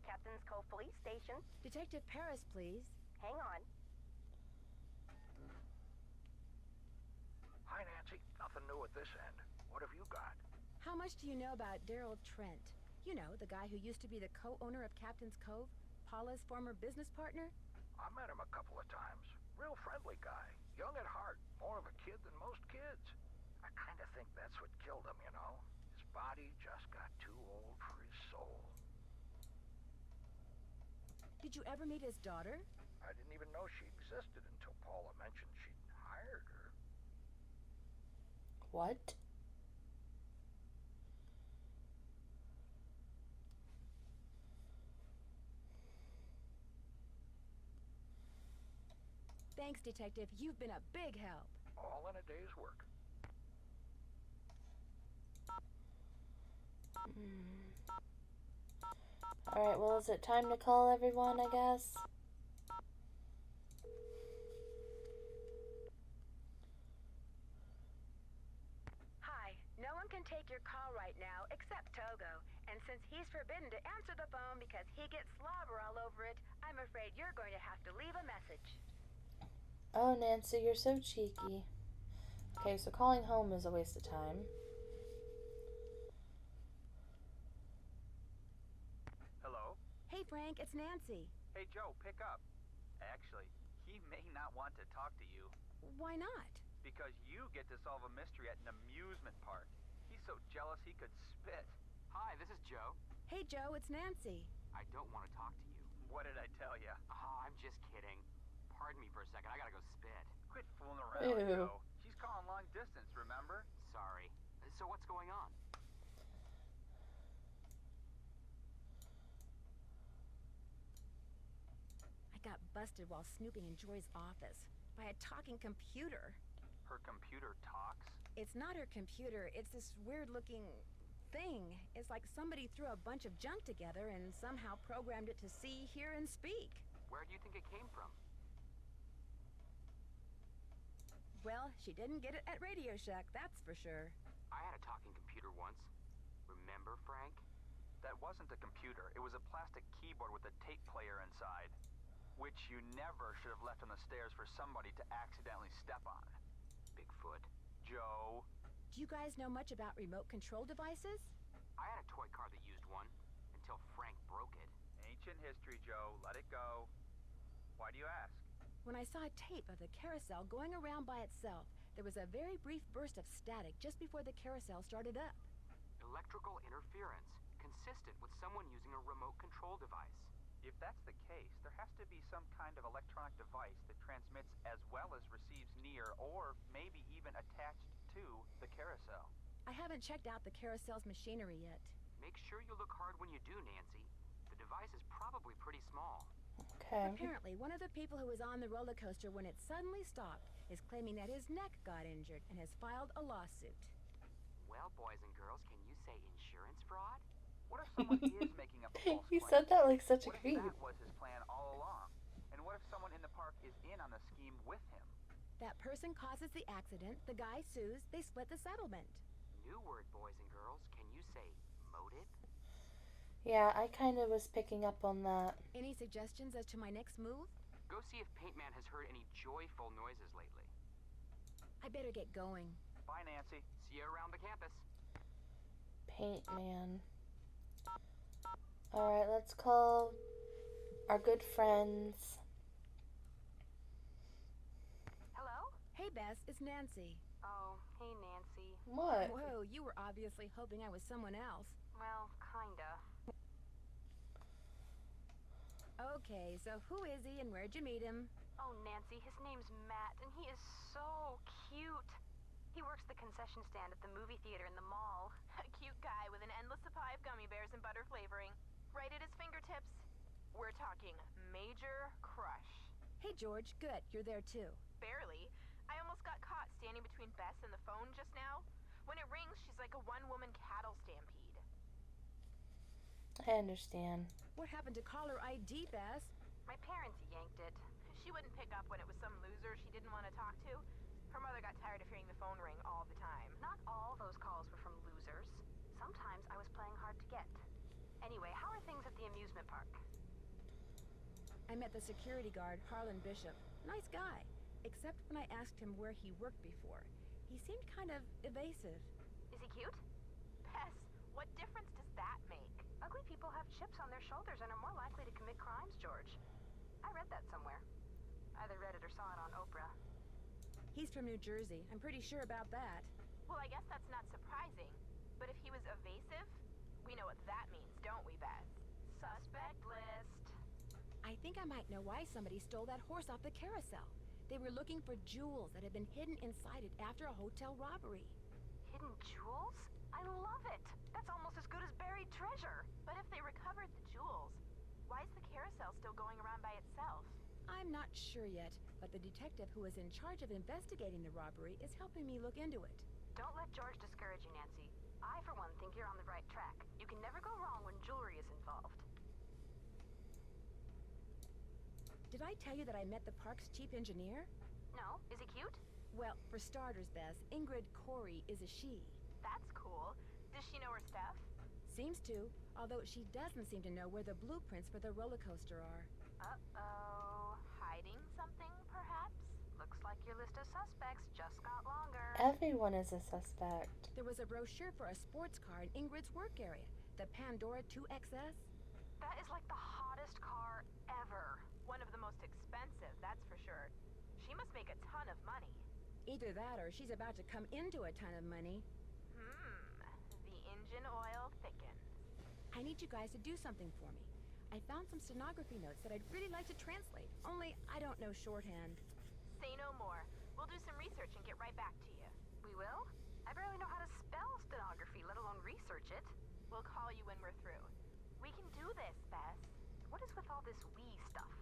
Captain's Cove Police Station. Detective Paris, please. Hang on. Hi, Nancy. Nothing new at this end. What have you got? How much do you know about Daryl Trent? You know, the guy who used to be the co-owner of Captain's Cove? Paula's former business partner? I met him a couple of times. Real friendly guy. Young at heart. More of a kid than most kids. I kind of think that's what killed him, you know? His body just got too old for his soul. Did you ever meet his daughter? I didn't even know she existed until Paula mentioned she'd hired her. What? Thanks, Detective. You've been a big help. All in a day's work. Alright, well, is it time to call everyone, I guess? can take your call right now except Togo. And since he's forbidden to answer the phone because he gets slobber all over it, I'm afraid you're going to have to leave a message. Oh, Nancy, you're so cheeky. Okay, so calling home is a waste of time. Hello? Hey, Frank, it's Nancy. Hey, Joe, pick up. Actually, he may not want to talk to you. Why not? Because you get to solve a mystery at an amusement park. He's so jealous he could spit. Hi, this is Joe. Hey, Joe, it's Nancy. I don't want to talk to you. What did I tell you? Oh, I'm just kidding. Pardon me for a second. I gotta go spit. Quit fooling around, Ew. Joe. She's calling long distance, remember? Sorry. So what's going on? I got busted while snooping in Joy's office by a talking computer. Her computer talks? It's not her computer. It's this weird-looking thing. It's like somebody threw a bunch of junk together and somehow programmed it to see, hear, and speak. Where do you think it came from? Well, she didn't get it at Radio Shack, that's for sure. I had a talking computer once. Remember, Frank? That wasn't a computer. It was a plastic keyboard with a tape player inside. Which you never should have left on the stairs for somebody to accidentally step on. Bigfoot. Joe. Do you guys know much about remote control devices? I had a toy car that used one, until Frank broke it. Ancient history, Joe. Let it go. Why do you ask? When I saw a tape of the carousel going around by itself, there was a very brief burst of static just before the carousel started up. Electrical interference, consistent with someone using a remote control device. If that's the case, there has to be some kind of electronic device that transmits as well as receives near or maybe even attached to the carousel. I haven't checked out the carousel's machinery yet. Make sure you look hard when you do, Nancy. The device is probably pretty small. Okay. Apparently, one of the people who was on the roller coaster when it suddenly stopped is claiming that his neck got injured and has filed a lawsuit. Well, boys and girls, can you say insurance fraud? What if someone is making up a false He claim? said that like such a What if creep. that was his plan all along? And what if someone in the park is in on the scheme with him? That person causes the accident, the guy sues, they split the settlement. New word, boys and girls. Can you say motive? Yeah, I kind of was picking up on that. Any suggestions as to my next move? Go see if Paintman has heard any joyful noises lately. I better get going. Bye, Nancy. See you around the campus. Paint Man. Alright, let's call our good friends. Hello? Hey, Bess, it's Nancy. Oh, hey, Nancy. What? Whoa, you were obviously hoping I was someone else. Well, kinda. Okay, so who is he and where'd you meet him? Oh, Nancy, his name's Matt, and he is so cute. He works the concession stand at the movie theater in the mall. A cute guy with an endless supply of gummy bears and butter flavoring. Right at his fingertips. We're talking major crush. Hey, George, good, you're there too. Barely. I almost got caught standing between Bess and the phone just now. When it rings, she's like a one-woman cattle stampede. I understand. What happened to caller ID, Bess? My parents yanked it. She wouldn't pick up when it was some loser she didn't want to talk to. Her mother got tired of hearing the phone ring all the time. Not all those calls were from losers. Sometimes I was playing hard to get. Anyway, how are things at the amusement park? I met the security guard, Harlan Bishop. Nice guy. Except when I asked him where he worked before. He seemed kind of evasive. Is he cute? Bess, what difference does that make? Ugly people have chips on their shoulders and are more likely to commit crimes, George. I read that somewhere. Either read it or saw it on Oprah. He's from New Jersey. I'm pretty sure about that. Well, I guess that's not surprising. But if he was evasive, we know what that means, don't we, Bess? Suspect list. I think I might know why somebody stole that horse off the carousel. They were looking for jewels that had been hidden inside it after a hotel robbery. Hidden jewels? I love it! That's almost as good as buried treasure! But if they recovered the jewels, why is the carousel still going around by itself? I'm not sure yet, but the detective who is in charge of investigating the robbery is helping me look into it. Don't let George discourage you, Nancy. I, for one, think you're on the right track. You can never go wrong when jewelry is involved. Did I tell you that I met the park's chief engineer? No? Is he cute? Well, for starters, Bess, Ingrid Corey is a she. That's cool. Does she know her stuff? Seems to, although she doesn't seem to know where the blueprints for the roller coaster are. Uh-oh. Hiding something, perhaps? Looks like your list of suspects just got longer. Everyone is a suspect. There was a brochure for a sports car in Ingrid's work area, the Pandora 2XS. That is like the hottest car ever. One of the most expensive, that's for sure. She must make a ton of money. Either that or she's about to come into a ton of money. The engine oil thickens. I need you guys to do something for me. I found some stenography notes that I'd really like to translate, only I don't know shorthand. Say no more. We'll do some research and get right back to you. We will? I barely know how to spell stenography, let alone research it. We'll call you when we're through. We can do this, Bess. What is with all this we stuff?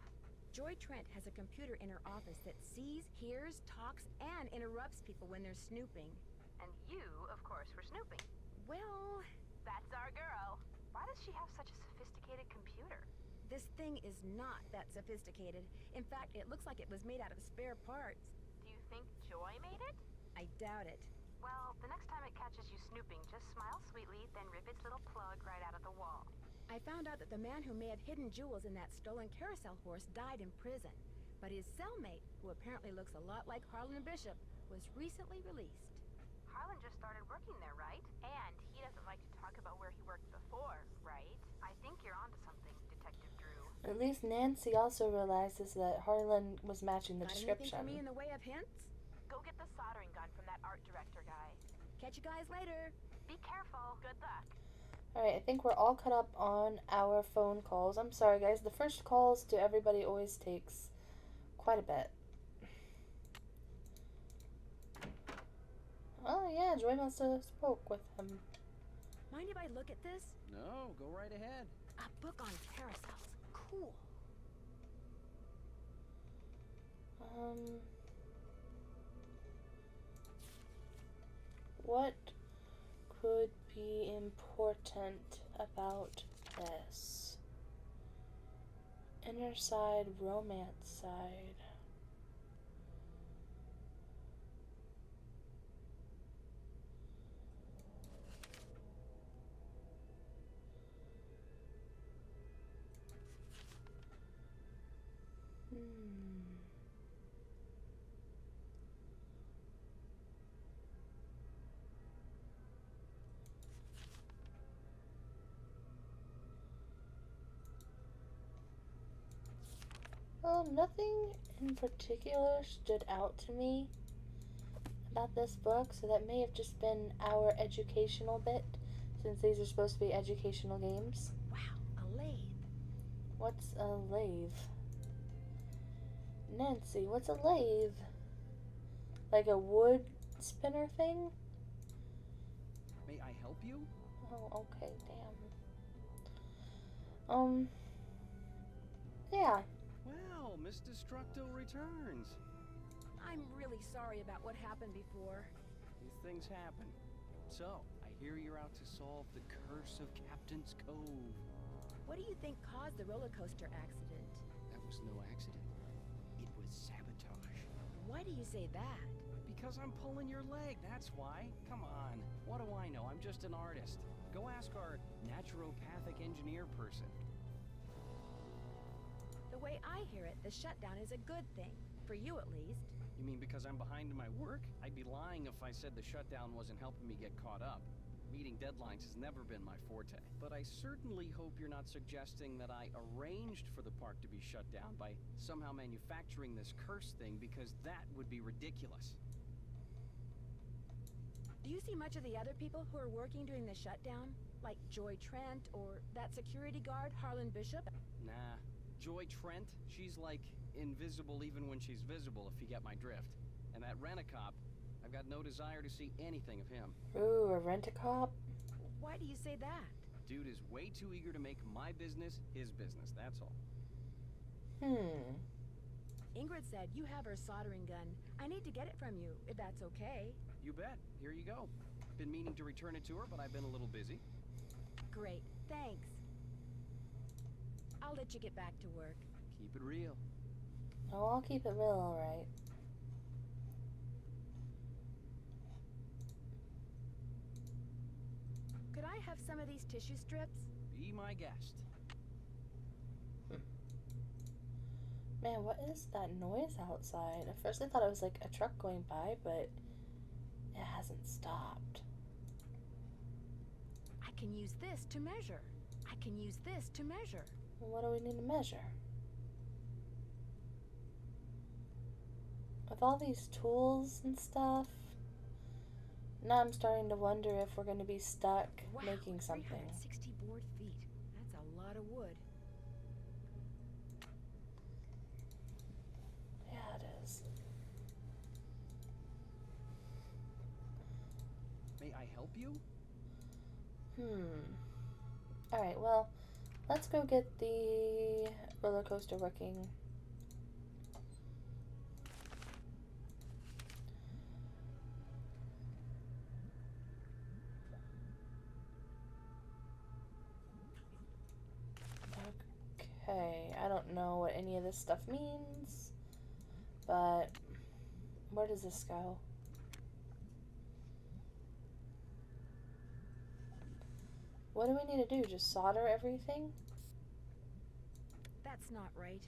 Joy Trent has a computer in her office that sees, hears, talks, and interrupts people when they're snooping. And you, of course, were snooping. Well, that's our girl. Why does she have such a sophisticated computer? This thing is not that sophisticated. In fact, it looks like it was made out of spare parts. Do you think Joy made it? I doubt it. Well, the next time it catches you snooping, just smile sweetly, then rip its little plug right out of the wall. I found out that the man who may have hidden jewels in that stolen carousel horse died in prison. But his cellmate, who apparently looks a lot like Harlan Bishop, was recently released. Harlan just started working there, right? And he doesn't like to talk about where he worked before, right? I think you're onto something, Detective Drew. At least Nancy also realizes that Harlan was matching the Got description. anything for me in the way of hints? Go get the soldering gun from that art director guy. Catch you guys later. Be careful. Good luck. Alright, I think we're all caught up on our phone calls. I'm sorry, guys. The first calls to everybody always takes quite a bit. Oh, yeah, Joy must have spoke with him. Mind if I look at this? No, go right ahead. A book on carousels. Cool. What could be important about this? Inner side, romance side. Well, nothing in particular stood out to me about this book, so that may have just been our educational bit, since these are supposed to be educational games. Wow, a lathe. What's a lathe? Nancy, what's a lathe? Like a wood spinner thing? May I help you? Oh, okay, damn. Yeah. Well, Miss Destructo returns. I'm really sorry about what happened before. These things happen. So, I hear you're out to solve the curse of Captain's Cove. What do you think caused the roller coaster accident? That was no accident. It was sabotage. Why do you say that? Because I'm pulling your leg, that's why. Come on. What do I know? I'm just an artist. Go ask our naturopathic engineer person. The way I hear it, the shutdown is a good thing. For you, at least. You mean because I'm behind in my work? I'd be lying if I said the shutdown wasn't helping me get caught up. Meeting deadlines has never been my forte. But I certainly hope you're not suggesting that I arranged for the park to be shut down by somehow manufacturing this curse thing, because that would be ridiculous. Do you see much of the other people who are working during the shutdown? Like Joy Trent or that security guard, Harlan Bishop? Nah. Joy Trent, she's like invisible even when she's visible, if you get my drift. And that rent-a-cop, I've got no desire to see anything of him. Ooh, a rent-a-cop? Why do you say that? Dude is way too eager to make my business his business, that's all. Ingrid said you have her soldering gun. I need to get it from you, if that's okay. You bet. Here you go. Been meaning to return it to her, but I've been a little busy. Great, thanks. I'll let you get back to work. Keep it real. Oh, I'll keep it real, alright. I have some of these tissue strips? Be my guest. Man, what is that noise outside? At first I thought it was like a truck going by, but it hasn't stopped. I can use this to measure. I can use this to measure. What do we need to measure? With all these tools and stuff, now I'm starting to wonder if we're going to be stuck making something. 360 board feet. That's a lot of wood. Yeah, it is. May I help you? Alright, well, let's go get the roller coaster working. Okay, I don't know what any of this stuff means, but where does this go? What do we need to do? Just solder everything? That's not right.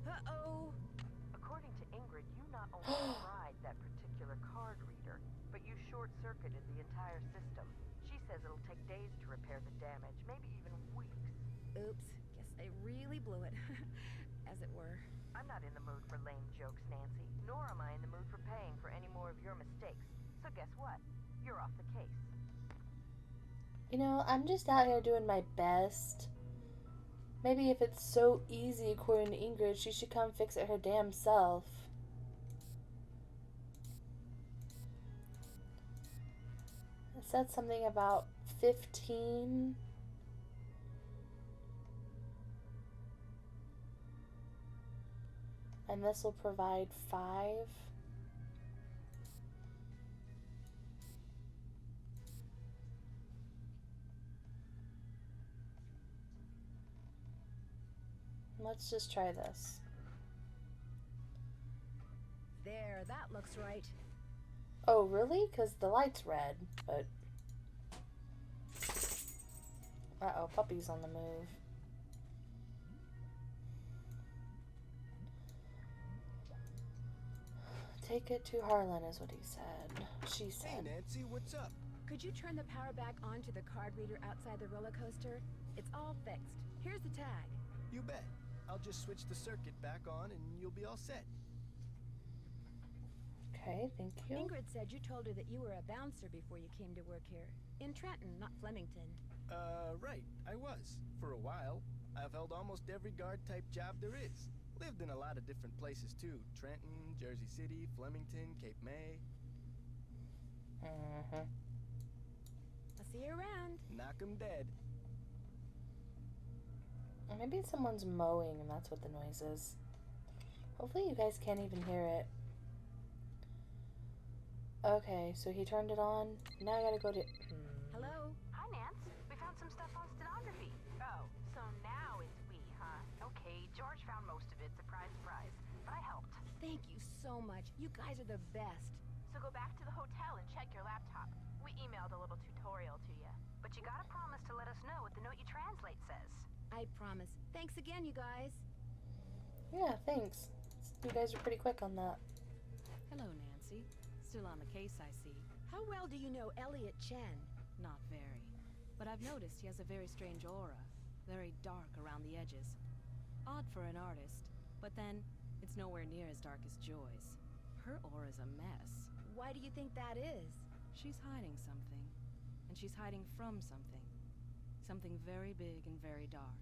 Uh-oh. According to Ingrid, you not only fried that particular card reader, but you short-circuited the entire system. She says it'll take days to repair the damage, maybe even weeks. Oops. Guess I really blew it. As it were. I'm not in the mood for lame jokes, Nancy, nor am I in the mood for paying for any more of your mistakes. So guess what? You're off the case. You know, I'm just out here doing my best. Maybe if it's so easy according to Ingrid, she should come fix it her damn self. It said something about 15. And this will provide 5. Let's just try this. There, that looks right. Oh, really? Because the light's red, but... Uh-oh, puppy's on the move. Take it to Harlan is what he said. She said. Hey, Nancy, what's up? Could you turn the power back on to the card reader outside the roller coaster? It's all fixed. Here's the tag. You bet. I'll just switch the circuit back on and you'll be all set. Okay, thank you. Ingrid said you told her that you were a bouncer before you came to work here. In Trenton, not Flemington. Right. I was. For a while. I've held almost every guard-type job there is. Lived in a lot of different places, too. Trenton, Jersey City, Flemington, Cape May. Mm-hmm. I'll see you around. Knock 'em dead. Maybe someone's mowing and that's what the noise is. Hopefully you guys can't even hear it. Okay, so he turned it on. Now I gotta go to... Hello? Hi, Nance. We found some stuff on stenography. Oh, so now it's we, huh? Okay, George found most of it. Surprise, surprise. But I helped. Thank you so much. You guys are the best. So go back to the hotel and check your laptop. We emailed a little tutorial to you. But you gotta promise to let us know what the note you translate says. I promise. Thanks again, you guys. Yeah, thanks. You guys are pretty quick on that. Hello, Nancy. Still on the case, I see. How well do you know Elliot Chen? Not very. But I've noticed he has a very strange aura. Very dark around the edges. Odd for an artist, but then it's nowhere near as dark as Joy's. Her aura's a mess. Why do you think that is? She's hiding something. And she's hiding from something. Something very big and very dark.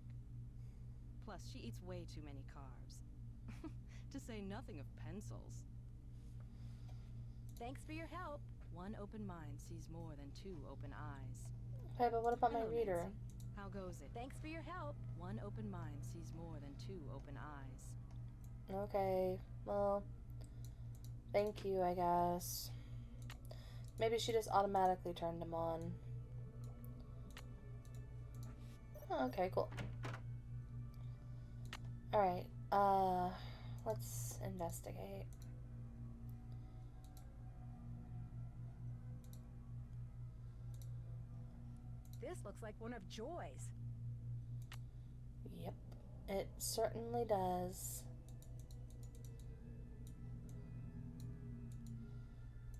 Plus, she eats way too many carbs. To say nothing of pencils. Thanks for your help. One open mind sees more than two open eyes. Okay, but what about my Hello, reader? Nancy. How goes it? Thanks for your help. One open mind sees more than two open eyes. Okay, well, thank you, I guess. Maybe she just automatically turned him on. Oh, okay, cool. Alright, let's investigate. This looks like one of Joy's. Yep, it certainly does.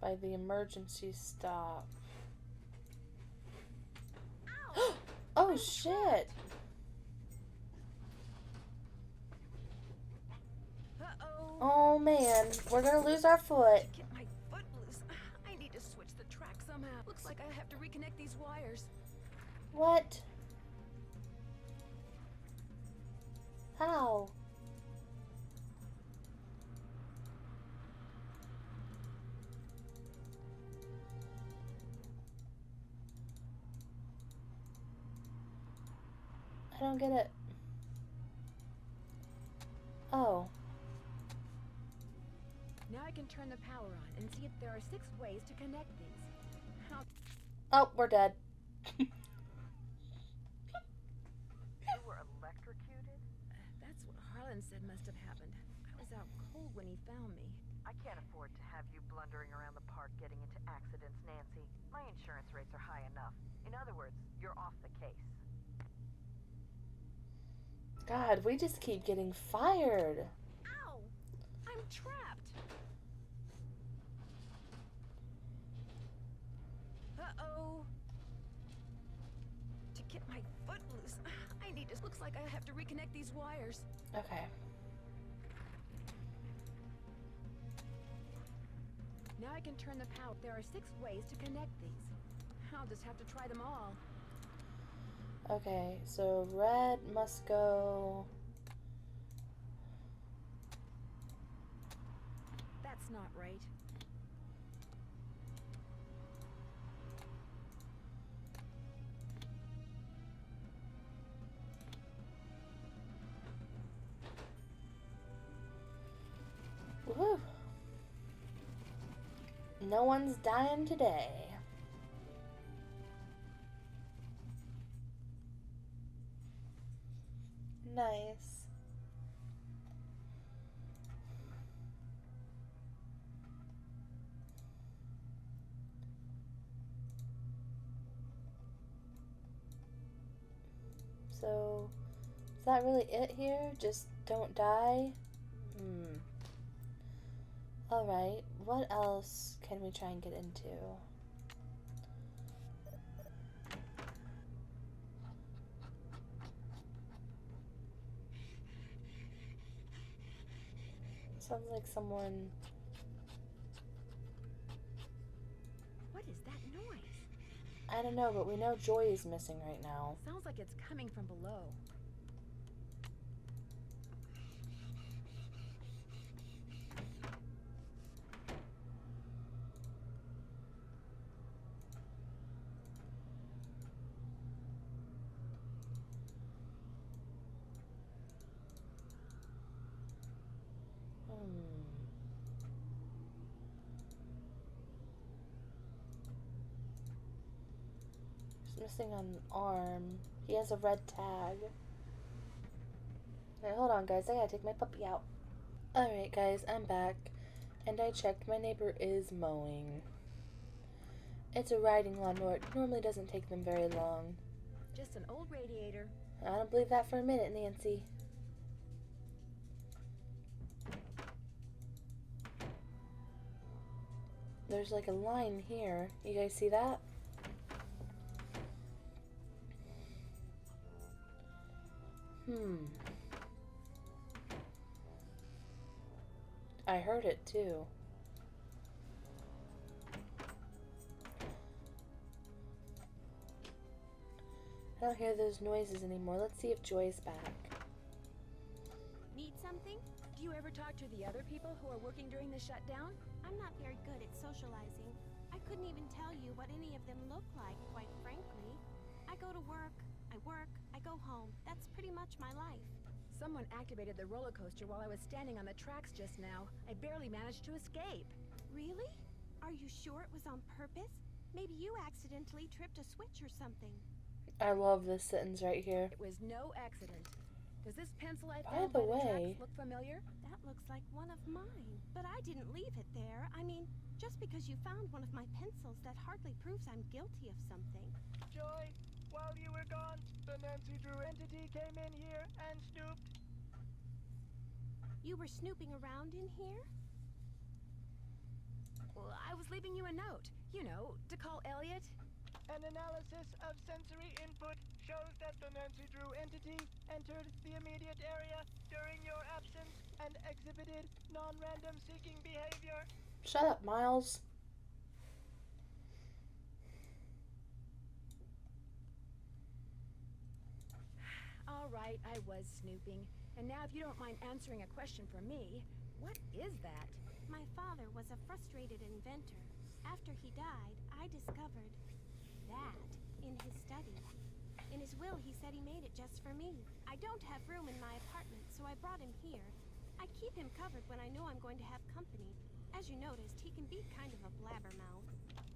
By the emergency stop. Oh shit! Oh man, we're gonna lose our foot. Get my foot loose. I need to switch the track somehow. Looks like I have to reconnect these wires. What? How? I don't get it. Oh. Now I can turn the power on and see if there are 6 ways to connect these. How? Oh, we're dead. You were electrocuted? That's what Harlan said must have happened. I was out cold when he found me. I can't afford to have you blundering around the park getting into accidents, Nancy. My insurance rates are high enough. In other words, you're off the case. God, we just keep getting fired. Ow! I'm trapped. Uh-oh. To get my foot loose, I need to... Looks like I have to reconnect these wires. Okay. Now I can turn the power. There are 6 ways to connect these. I'll just have to try them all. Okay, so red must go... That's not right. Woohoo! No one's dying today. Nice. So, is that really it here? Just don't die? Alright, what else can we try and get into? Sounds like someone... What is that noise? I don't know, but we know Joy is missing right now. Sounds like it's coming from below. He's missing an arm. He has a red tag. Alright, hold on guys, I gotta take my puppy out. Alright guys, I'm back. And I checked, my neighbor is mowing. It's a riding lawnmower. It normally doesn't take them very long. Just an old radiator. I don't believe that for a minute, Nancy. There's like a line here. You guys see that? I heard it too. I don't hear those noises anymore. Let's see if Joy's back. Need something? Do you ever talk to the other people who are working during the shutdown? I'm not very good at socializing. I couldn't even tell you what any of them look like, quite frankly. I go to work, I go home. That's pretty much my life. Someone activated the roller coaster while I was standing on the tracks just now. I barely managed to escape. Really? Are you sure it was on purpose? Maybe you accidentally tripped a switch or something. I love this sentence right here. It was no accident. Does this pencil I By found the by the way, tracks look familiar? That looks like one of mine. But I didn't leave it there. I mean, just because you found one of my pencils, that hardly proves I'm guilty of something. Joy, while you were gone, the Nancy Drew entity came in here and snooped. You were snooping around in here? Well, I was leaving you a note. You know, to call Elliot. An analysis of sensory input shows that the Nancy Drew entity entered the immediate area during your absence and exhibited non-random seeking behavior. Shut up, Miles. All right, I was snooping. And now if you don't mind answering a question for me, what is that? My father was a frustrated inventor. After he died, I discovered that in his study. In his will, he said he made it just for me. I don't have room in my apartment, so I brought him here. I keep him covered when I know I'm going to have company. As you noticed, he can be kind of a blabbermouth.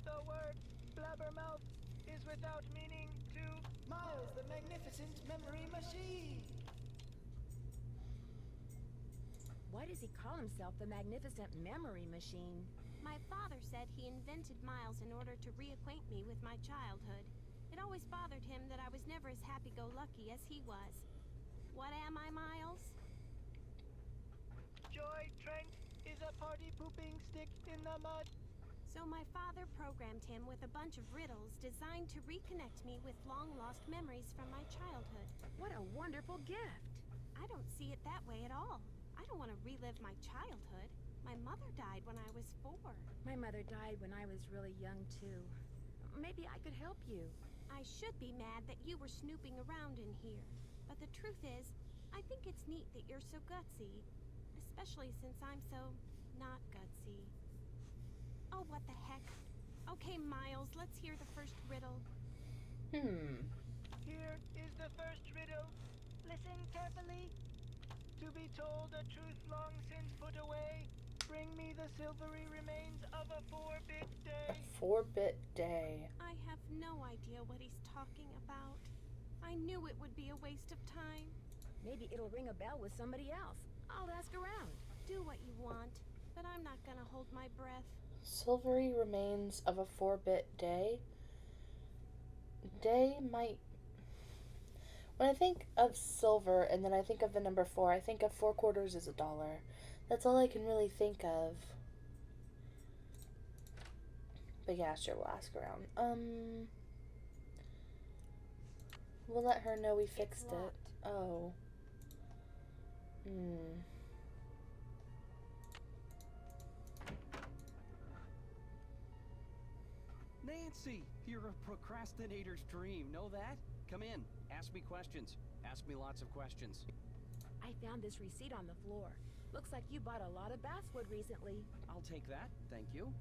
The word blabbermouth is without meaning to Miles, the magnificent memory machine. Why does he call himself the Magnificent Memory Machine? My father said he invented Miles in order to reacquaint me with my childhood. It always bothered him that I was never as happy-go-lucky as he was. What am I, Miles? Joy Trent is a party-pooping stick in the mud. So my father programmed him with a bunch of riddles designed to reconnect me with long-lost memories from my childhood. What a wonderful gift! I don't see it that way at all. I don't want to relive my childhood. My mother died when I was 4. My mother died when I was really young, too. Maybe I could help you. I should be mad that you were snooping around in here. But the truth is, I think it's neat that you're so gutsy. Especially since I'm so not gutsy. Oh, what the heck. Okay, Miles, let's hear the first riddle. Here is the first riddle. Listen carefully. To be told a truth long since put away, bring me the silvery remains of a 4-bit day. A 4-bit day. I have no idea what he's talking about. I knew it would be a waste of time. Maybe it'll ring a bell with somebody else. I'll ask around. Do what you want, but I'm not gonna hold my breath. Silvery remains of a 4-bit day. Day might... When I think of silver and then I think of the number 4, I think of 4 quarters is $1. That's all I can really think of. But yeah, sure, we'll ask around. We'll let her know we fixed it. Oh. Nancy, you're a procrastinator's dream. Know that? Come in. Ask me questions. Ask me lots of questions. I found this receipt on the floor. Looks like you bought a lot of basswood recently. I'll take that. Thank you.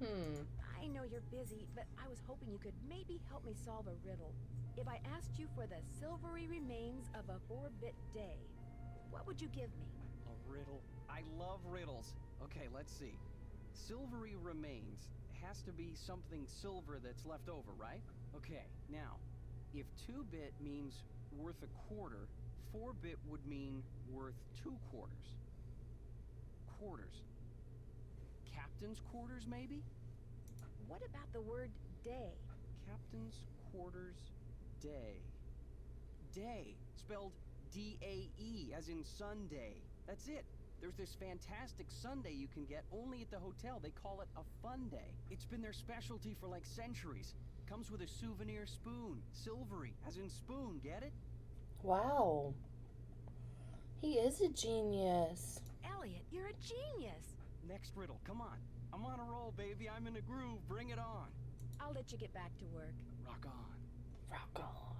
I know you're busy, but I was hoping you could maybe help me solve a riddle. If I asked you for the silvery remains of a 4-bit day, what would you give me? A riddle? I love riddles. Okay, let's see. Silvery remains has to be something silver that's left over, right? Okay, now, if 2-bit means worth a quarter, 4-bit would mean worth 2 quarters. Quarters. Captain's quarters, maybe? What about the word day? Captain's quarters day. Day, spelled D-A-E, as in Sunday. That's it. There's this fantastic sundae you can get only at the hotel. They call it a fun day. It's been their specialty for like centuries. Comes with a souvenir spoon. Silvery, as in spoon, get it? Wow. He is a genius. Elliot, you're a genius. Next riddle, come on. I'm on a roll, baby. I'm in a groove. Bring it on. I'll let you get back to work. Rock on. Rock on.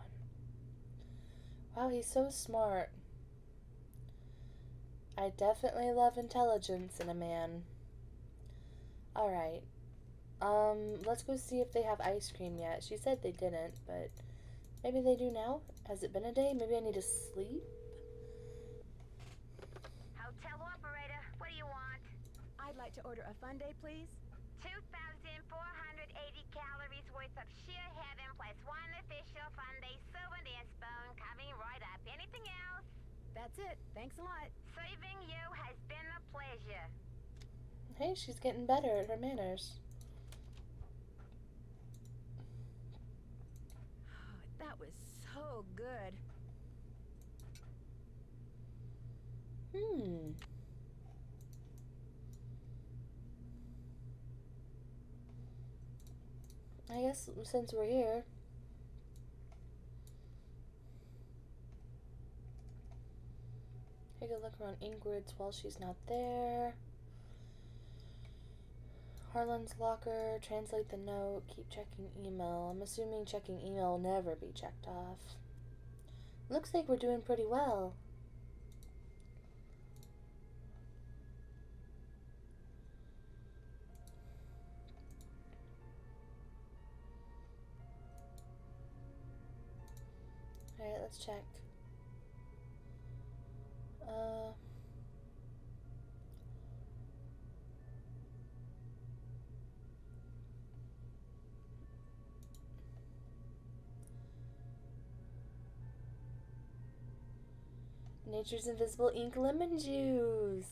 Wow, he's so smart. I definitely love intelligence in a man. Alright. Let's go see if they have ice cream yet. She said they didn't, but maybe they do now? Has it been a day? Maybe I need to sleep? Hotel operator, what do you want? I'd like to order a fun day, please. 2,480 calories worth of sheer heaven plus one official Funday souvenir spoon coming right up. Anything else? That's it. Thanks a lot. Serving you has been a pleasure. Hey, she's getting better at her manners. That was so good. I guess since we're here. Take a look around Ingrid's while she's not there. Harlan's locker, translate the note, keep checking email. I'm assuming checking email will never be checked off. Looks like we're doing pretty well. Alright, let's check. Nature's Invisible Ink Lemon Juice.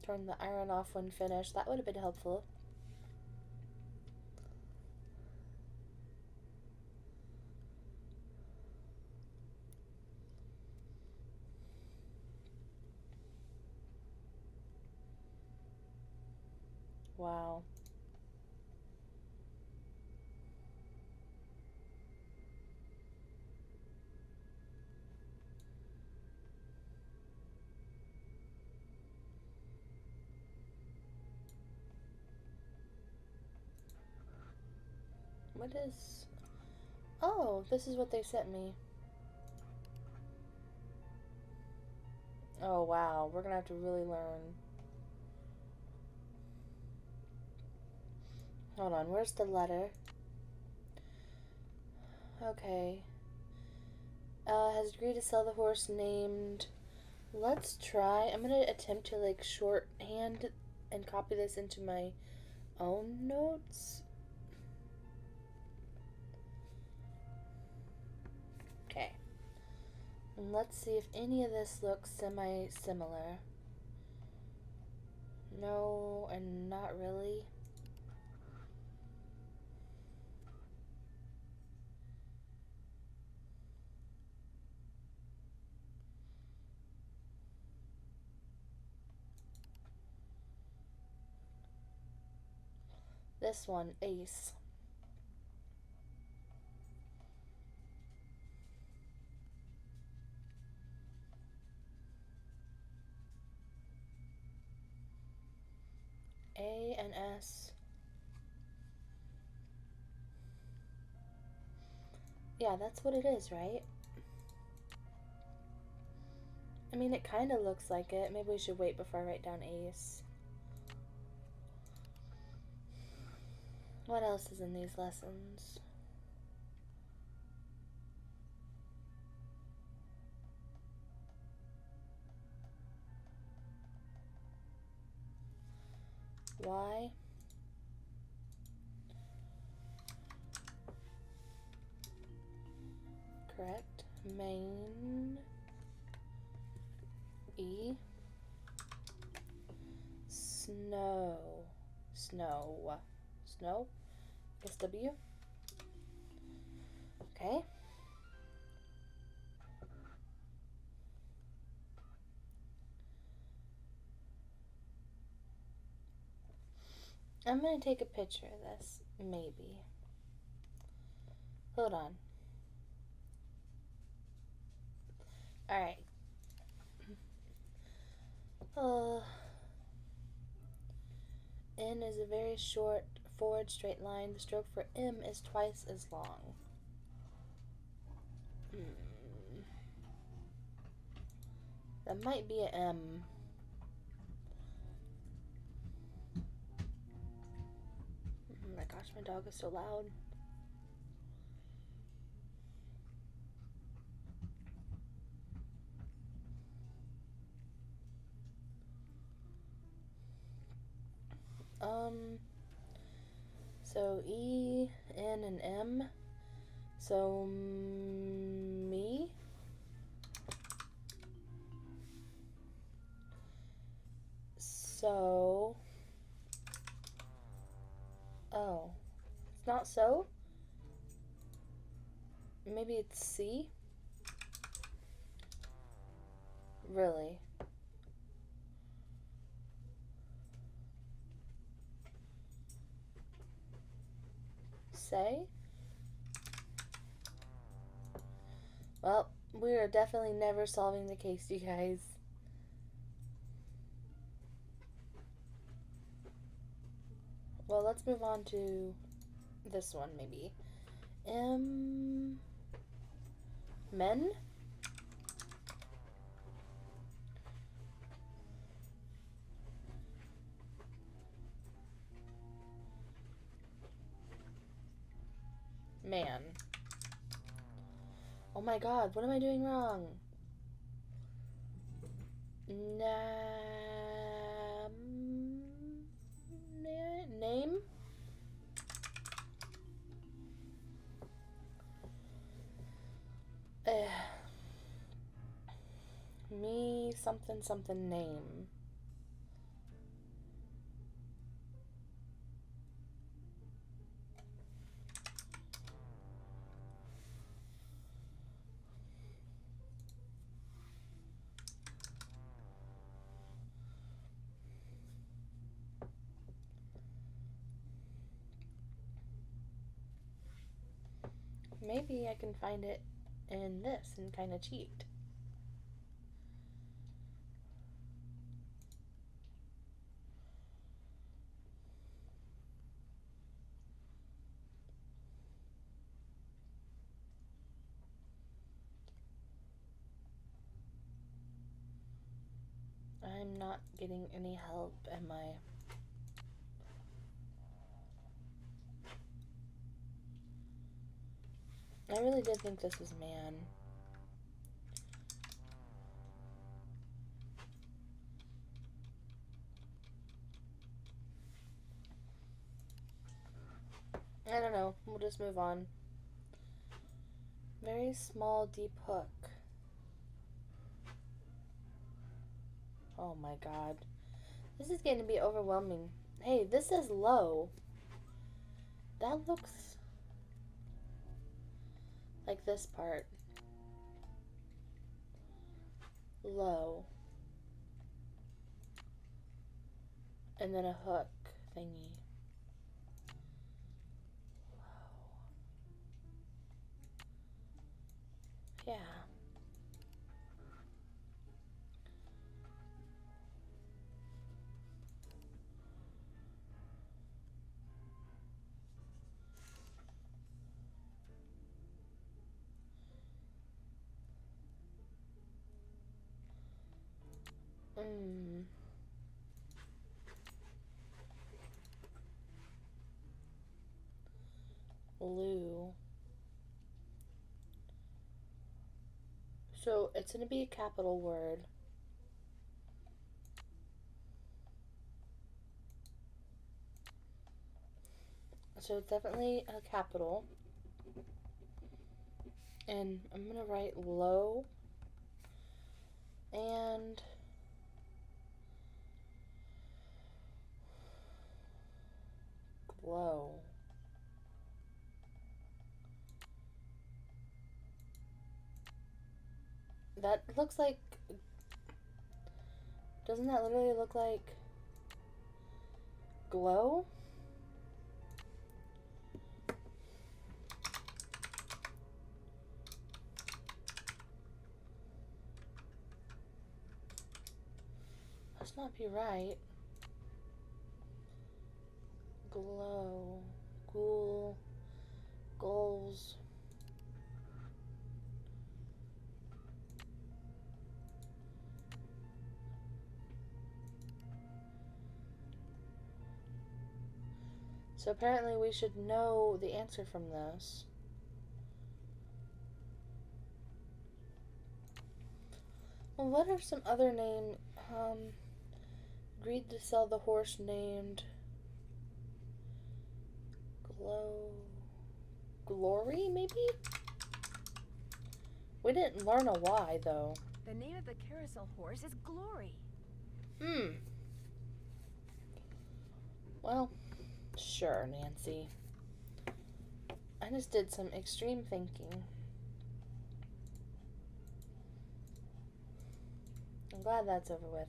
Turn the iron off when finished. That would have been helpful. Wow. What is... Oh, this is what they sent me. Oh, wow. We're gonna have to really learn. Hold on, where's the letter? Okay. Has agreed to sell the horse named... Let's try... I'm gonna attempt to, like, shorthand and copy this into my own notes. Okay. And let's see if any of this looks semi-similar. No, and not really. This one, Ace. A and S. Yeah, that's what it is, right? I mean, it kind of looks like it. Maybe we should wait before I write down Ace. What else is in these lessons? Y. Correct. Main. E. Snow. Snow. Snow? Guess W. Okay. I'm gonna take a picture of this. Maybe. Hold on. Alright. N is a very short forward straight line. The stroke for M is twice as long. That might be an M. Oh my gosh, my dog is so loud. So E, N, and M. So me. So. Oh. It's not so? Maybe it's C? Really? Say? Well, we are definitely never solving the case, you guys. Well, let's move on to this one, maybe. Men? Man. Oh my god, what am I doing wrong? Name? Me something something name. Maybe I can find it in this and kind of cheat. I'm not getting any help, am I? I really did think this was man. I don't know. We'll just move on. Very small, deep hook. Oh my god. This is getting to be overwhelming. Hey, this is low. That looks like this part. Low. And then a hook thingy. Low. Yeah. Blue. So it's going to be a capital word. So it's definitely a capital. And I'm going to write low. And glow. That looks like... Doesn't that literally look like glow? Must not be right. Glow. Ghoul. Goals. So apparently we should know the answer from this. Well, what are some other names? Agreed to sell the horse named Glory, maybe? We didn't learn a why, though. The name of the carousel horse is Glory. Well, sure, Nancy. I just did some extreme thinking. I'm glad that's over with.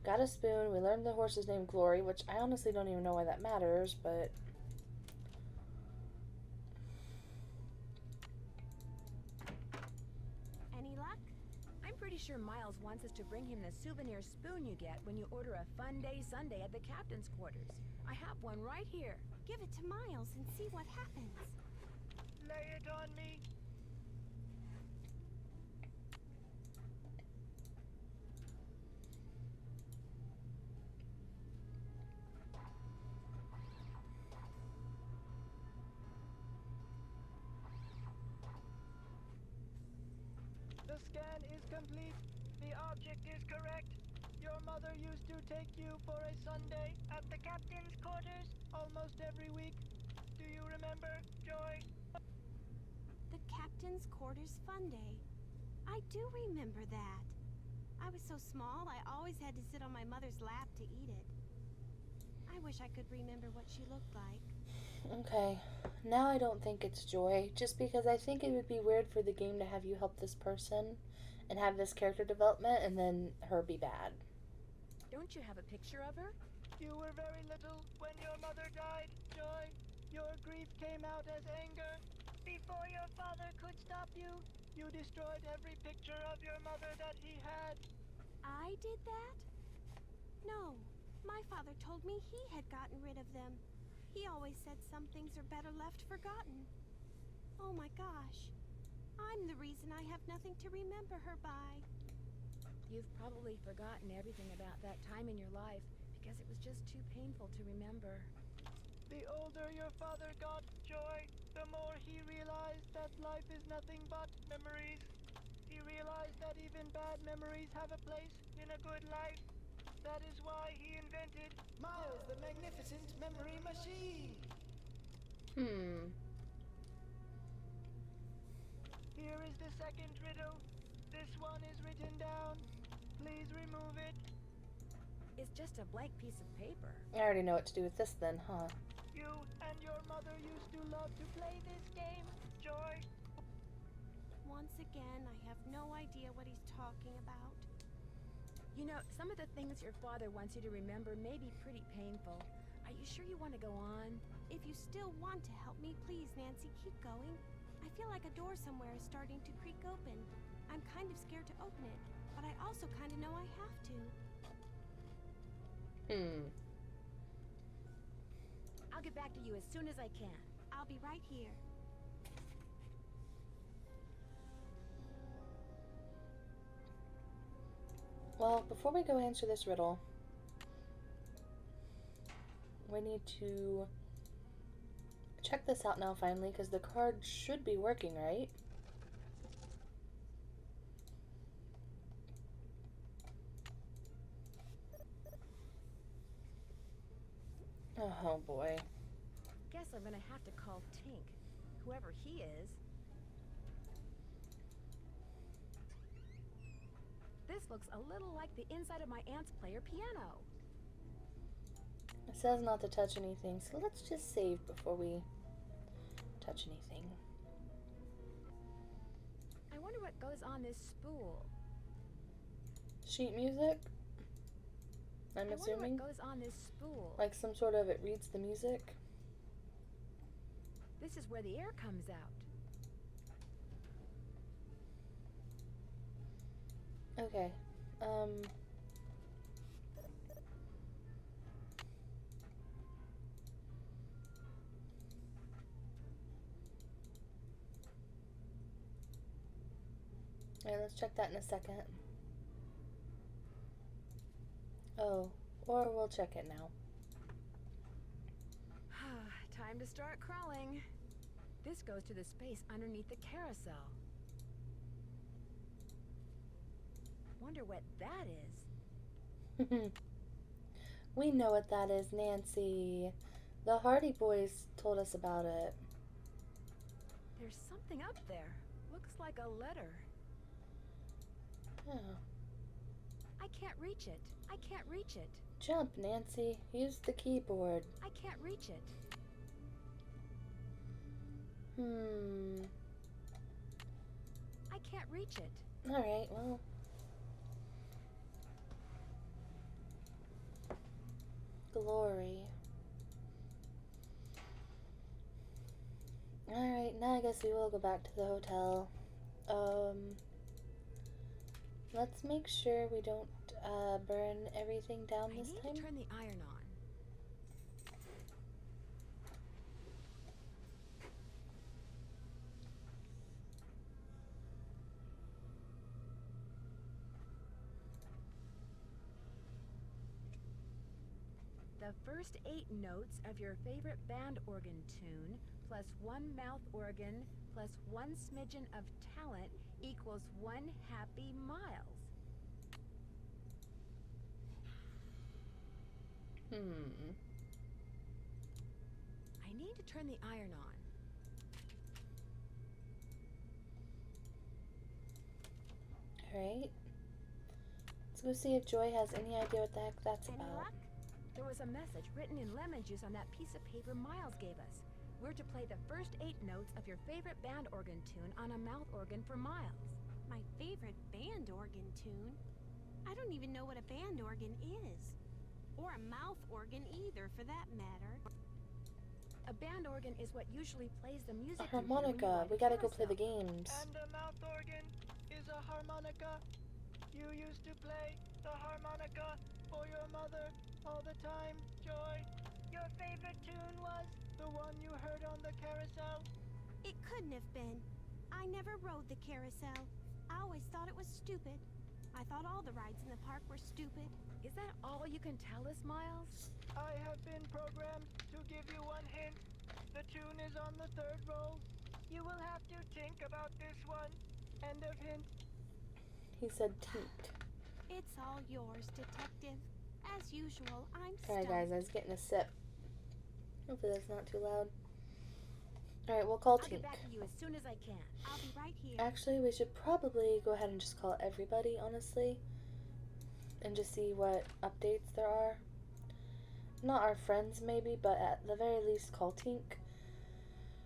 Got a spoon. We learned the horse's name Glory, which I honestly don't even know why that matters, but... Any luck? I'm pretty sure Miles wants us to bring him the souvenir spoon you get when you order a Fun Day Sundae at the captain's quarters. I have one right here. Give it to Miles and see what happens. Lay it on me. The scan is complete. The object is correct. Your mother used to take you for a Sunday at the captain's quarters almost every week. Do you remember, Joy? The captain's quarters fun day. I do remember that. I was so small, I always had to sit on my mother's lap to eat it. I wish I could remember what she looked like. Okay, now I don't think it's Joy, just because I think it would be weird for the game to have you help this person and have this character development and then her be bad. Don't you have a picture of her? You were very little when your mother died, Joy. Your grief came out as anger. Before your father could stop you, you destroyed every picture of your mother that he had. I did that? No, my father told me he had gotten rid of them. He always said some things are better left forgotten. Oh my gosh. I'm the reason I have nothing to remember her by. You've probably forgotten everything about that time in your life because it was just too painful to remember. The older your father got, Joy, the more he realized that life is nothing but memories. He realized that even bad memories have a place in a good life. That is why he invented Miles the Magnificent Memory Machine. Here is the second riddle. This one is written down. Please remove it. It's just a blank piece of paper. I already know what to do with this then, huh? You and your mother used to love to play this game, Joy. Once again, I have no idea what he's talking about. You know, some of the things your father wants you to remember may be pretty painful. Are you sure you want to go on? If you still want to help me, please, Nancy, keep going. I feel like a door somewhere is starting to creak open. I'm kind of scared to open it, but I also kind of know I have to. I'll get back to you as soon as I can. I'll be right here. Well, before we go answer this riddle, we need to check this out now finally, because the card should be working, right? Oh boy. Guess I'm gonna have to call Tink, whoever he is. This looks a little like the inside of my aunt's player piano. It says not to touch anything, so let's just save before we touch anything. I wonder what goes on this spool. Sheet music? I'm assuming? I wonder what goes on this spool. Like some sort of, it reads the music? This is where the air comes out. Okay. Alright, let's check that in a second. Oh, or we'll check it now. Time to start crawling. This goes to the space underneath the carousel. Wonder what that is. We know what that is, Nancy. The Hardy Boys told us about it. There's something up there. Looks like a letter. Oh. I can't reach it. I can't reach it. Jump, Nancy. Use the keyboard. I can't reach it. I can't reach it. Alright, well. Glory. Alright, now I guess we will go back to the hotel. Let's make sure we don't burn everything down this time. I need to turn the iron on. The first 8 notes of your favorite band organ tune, plus 1 mouth organ, plus 1 smidgen of talent, equals 1 happy Miles. I need to turn the iron on. Alright. Let's go see if Joy has any idea what the heck that's about. There was a message written in lemon juice on that piece of paper Miles gave us. We're to play the first 8 notes of your favorite band organ tune on a mouth organ for Miles. My favorite band organ tune? I don't even know what a band organ is. Or a mouth organ either, for that matter. A band organ is what usually plays the music. A harmonica. We gotta go play the games. And a mouth organ is a harmonica. You used to play the harmonica for your mother all the time, Joy. Your favorite tune was the one you heard on the carousel? It couldn't have been. I never rode the carousel. I always thought it was stupid. I thought all the rides in the park were stupid. Is that all you can tell us, Miles? I have been programmed to give you one hint. The tune is on the 3rd roll. You will have to think about this one. End of hint. He said tink. It's all yours, Detective. As usual, I'm Alright stumped. guys, I was getting a sip. Hopefully that's not too loud. Alright, we'll call I'll Tink. get back to you as soon as I can. I'll be right here. Actually, we should probably go ahead and just call everybody, honestly. And just see what updates there are. Not our friends, maybe, but at the very least, call Tink.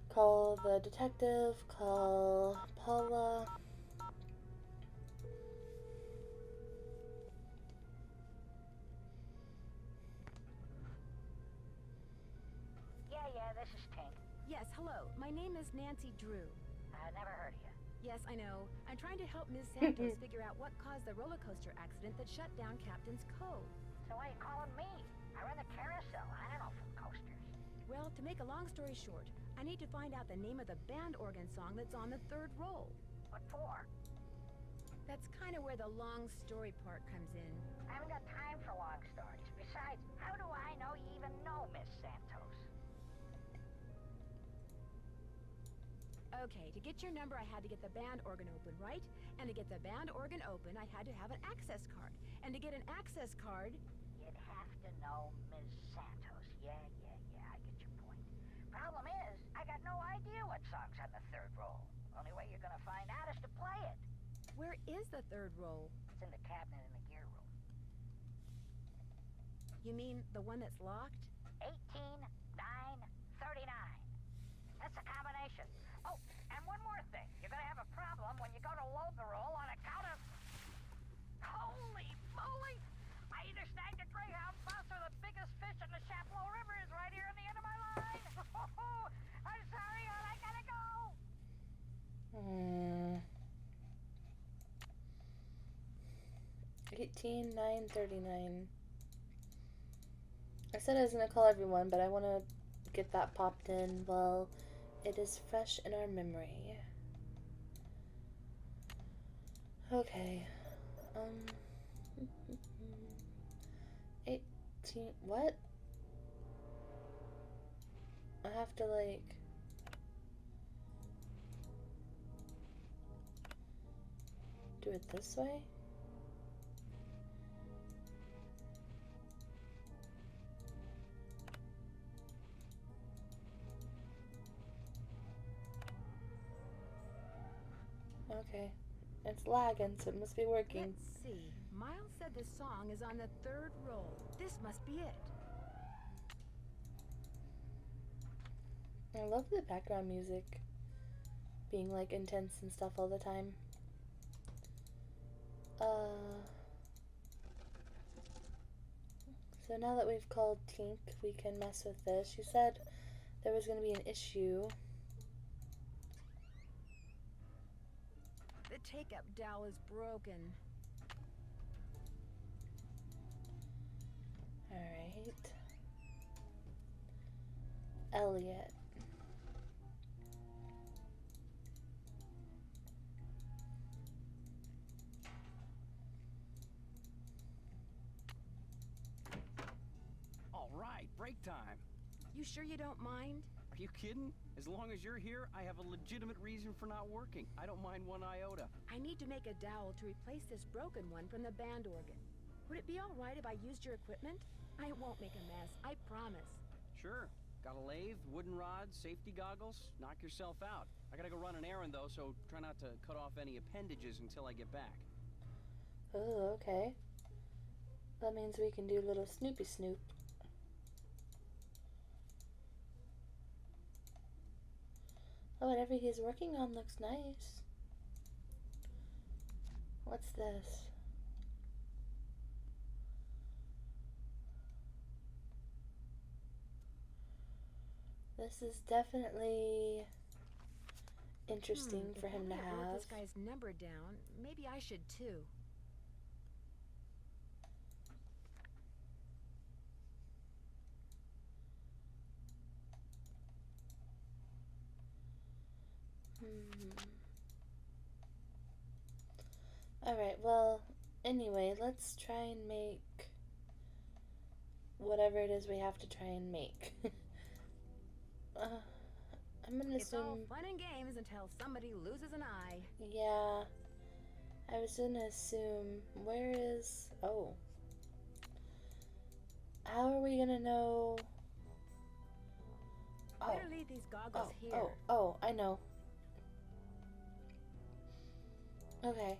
Call the detective. Call Paula. Yeah, this is Tink. Yes, hello. My name is Nancy Drew. I never heard of you. Yes, I know. I'm trying to help Ms. Santos figure out what caused the roller coaster accident that shut down Captain's Cove. So why are you calling me? I run the carousel. I don't know from coasters. Well, to make a long story short, I need to find out the name of the band organ song that's on the 3rd roll. What for? That's kind of where the long story part comes in. I haven't got time for long stories. Besides, how do I know you even know Miss Santos? Okay, to get your number, I had to get the band organ open, right? And to get the band organ open, I had to have an access card. And to get an access card... You'd have to know Miss Santos. Yeah, I get your point. Problem is, I got no idea what song's on the 3rd roll. Only way you're gonna find out is to play it. Where is the 3rd roll? It's in the cabinet in the gear room. You mean the one that's locked? 18, 9, 39. That's a combination. Oh, and one more thing. You're gonna have a problem when you go to load the roll on account of... Holy moly! I either snagged a greyhound bus or the biggest fish in the Chapleau River is right here at the end of my line. I'm sorry, hon, I gotta go. 18, 9, 39. I said I was gonna call everyone, but I want to get that popped in while it is fresh in our memory. Okay. 18. What? I have to like. Do it this way? Okay. It's lagging, so it must be working. Let's see. Miles said the song is on the 3rd roll. This must be it. I love the background music being like intense and stuff all the time. So now that we've called Tink, we can mess with this. She said there was going to be an issue. The take-up dowel is broken. Alright. Elliot. Alright, break time. You sure you don't mind? Are you kidding? As long as you're here, I have a legitimate reason for not working. I don't mind one iota. I need to make a dowel to replace this broken one from the band organ. Would it be alright if I used your equipment? I won't make a mess, I promise. Sure. Got a lathe, wooden rods, safety goggles. Knock yourself out. I gotta go run an errand though, so try not to cut off any appendages until I get back. Oh, okay. That means we can do little Snoopy Snoop. Oh, whatever he's working on looks nice. What's this? This is definitely interesting for him to If Elliot wrote have. this guy's number down, maybe I should too. Alright, well, anyway, let's try and make whatever it is we have to try and make. I'm gonna It's all assume... fun and games until somebody loses an eye. Yeah, I was gonna assume... Where is... Oh. How are we gonna know... Better leave these goggles here. Oh, I know. Okay.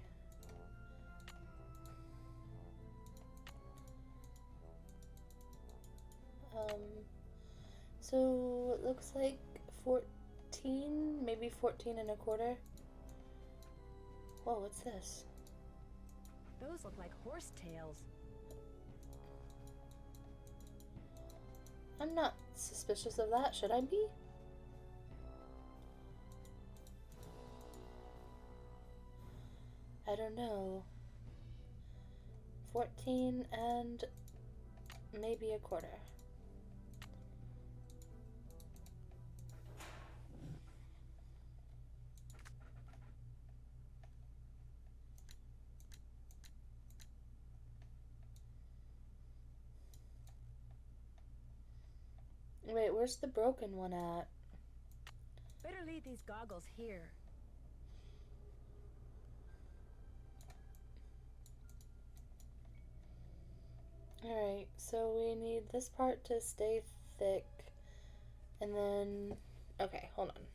So it looks like 14, maybe 14 and a quarter. Whoa, what's this? Those look like horse tails. I'm not suspicious of that, should I be? I don't know. 14 and maybe a quarter. Wait, where's the broken one at? Better leave these goggles here. Alright, so we need this part to stay thick, and then, okay, hold on.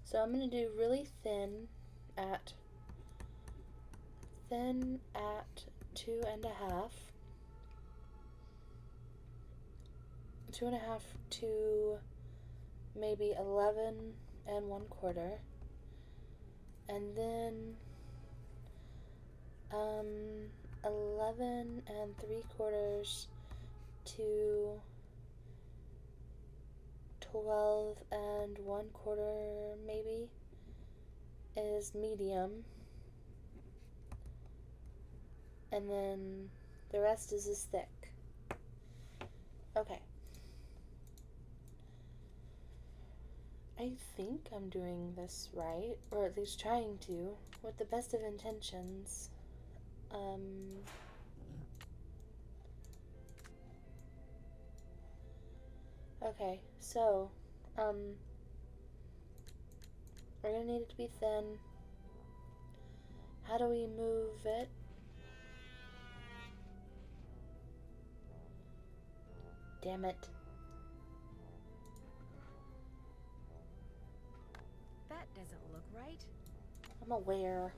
So I'm going to do really thin at 2.5. 2.5 to maybe 11 and 1/4. And then 11 and 3/4 to 12 and 1/4 maybe is medium. And then the rest is as thick. Okay. I think I'm doing this right, or at least trying to, with the best of intentions. Okay, so, we're gonna need it to be thin. How do we move it? Damn it. That doesn't look right. I'm aware.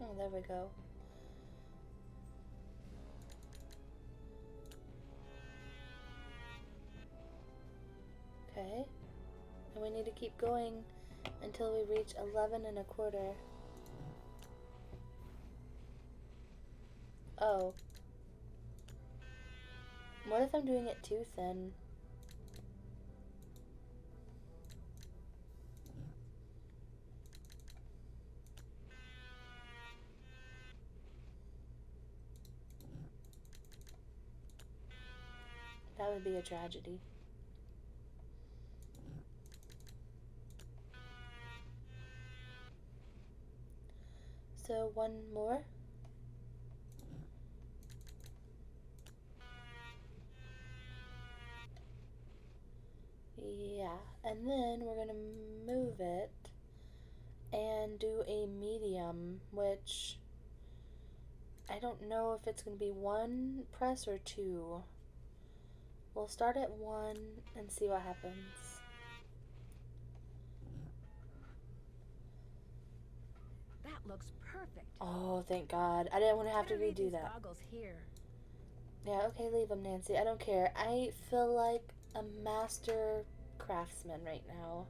Oh, there we go. Okay. And we need to keep going until we reach 11 and a quarter. Oh. What if I'm doing it too thin? That would be a tragedy. So one more. Yeah, and then we're gonna move it and do a medium, which I don't know if it's gonna be one press or two. We'll start at one and see what happens. That looks perfect. Oh, thank God. I didn't want to have to Better leave redo these that. goggles here. Yeah, okay, leave them, Nancy. I don't care. I feel like a master craftsman right now.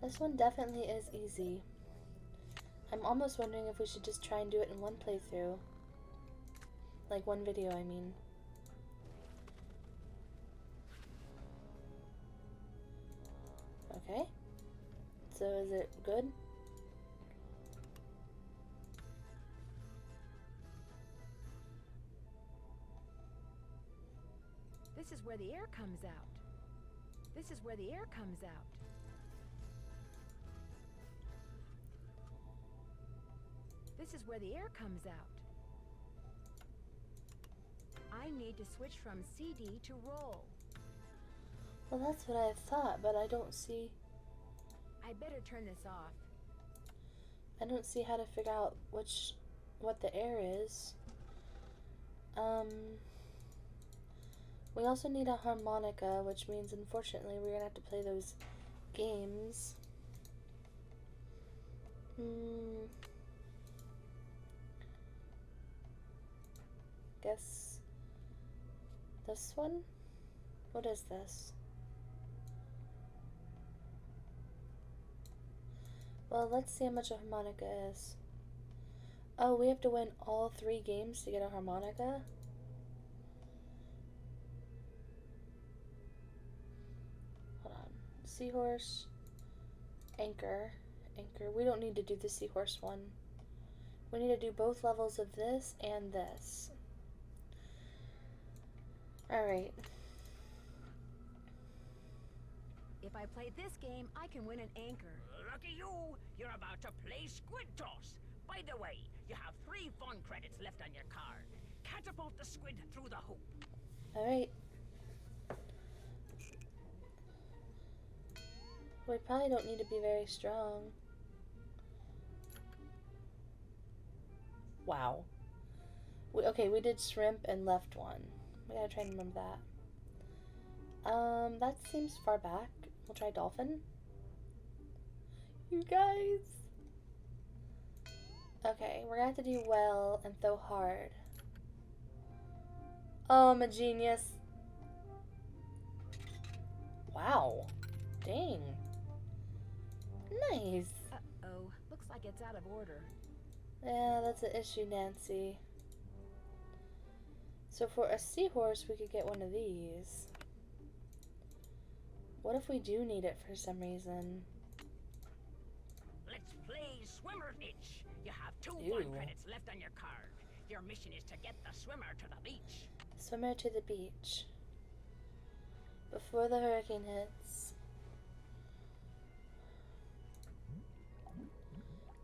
This one definitely is easy. I'm almost wondering if we should just try and do it in one playthrough. Like one video, I mean. Okay. So is it good? This is where the air comes out. This is where the air comes out. This is where the air comes out. I need to switch from CD to roll. Well, that's what I thought, but I don't see... I better turn this off. I don't see how to figure out what the air is. We also need a harmonica, which means unfortunately we're gonna have to play those games. Guess this one? What is this? Well, let's see how much a harmonica is. Oh, we have to win all 3 games to get a harmonica? Hold on. Seahorse. Anchor. Anchor. We don't need to do the seahorse one. We need to do both levels of this and this. Alright. If I play this game, I can win an anchor. Lucky you! You're about to play Squid Toss. By the way, you have 3 fun credits left on your card. Catapult the squid through the hoop. Alright. We probably don't need to be very strong. Wow. Okay, we did shrimp and left one. We gotta try and remember that. That seems far back. We'll try dolphin. You guys. Okay, we're gonna have to do well and throw hard. Oh, I'm a genius. Wow. Dang. Nice. Uh-oh. Looks like it's out of order. Yeah, that's an issue, Nancy. So for a seahorse, we could get one of these. What if we do need it for some reason? Let's play Swimmer Itch. You have 2 Ew. fun credits left on your card. Your mission is to get the swimmer to the beach. Swimmer to the beach. Before the hurricane hits.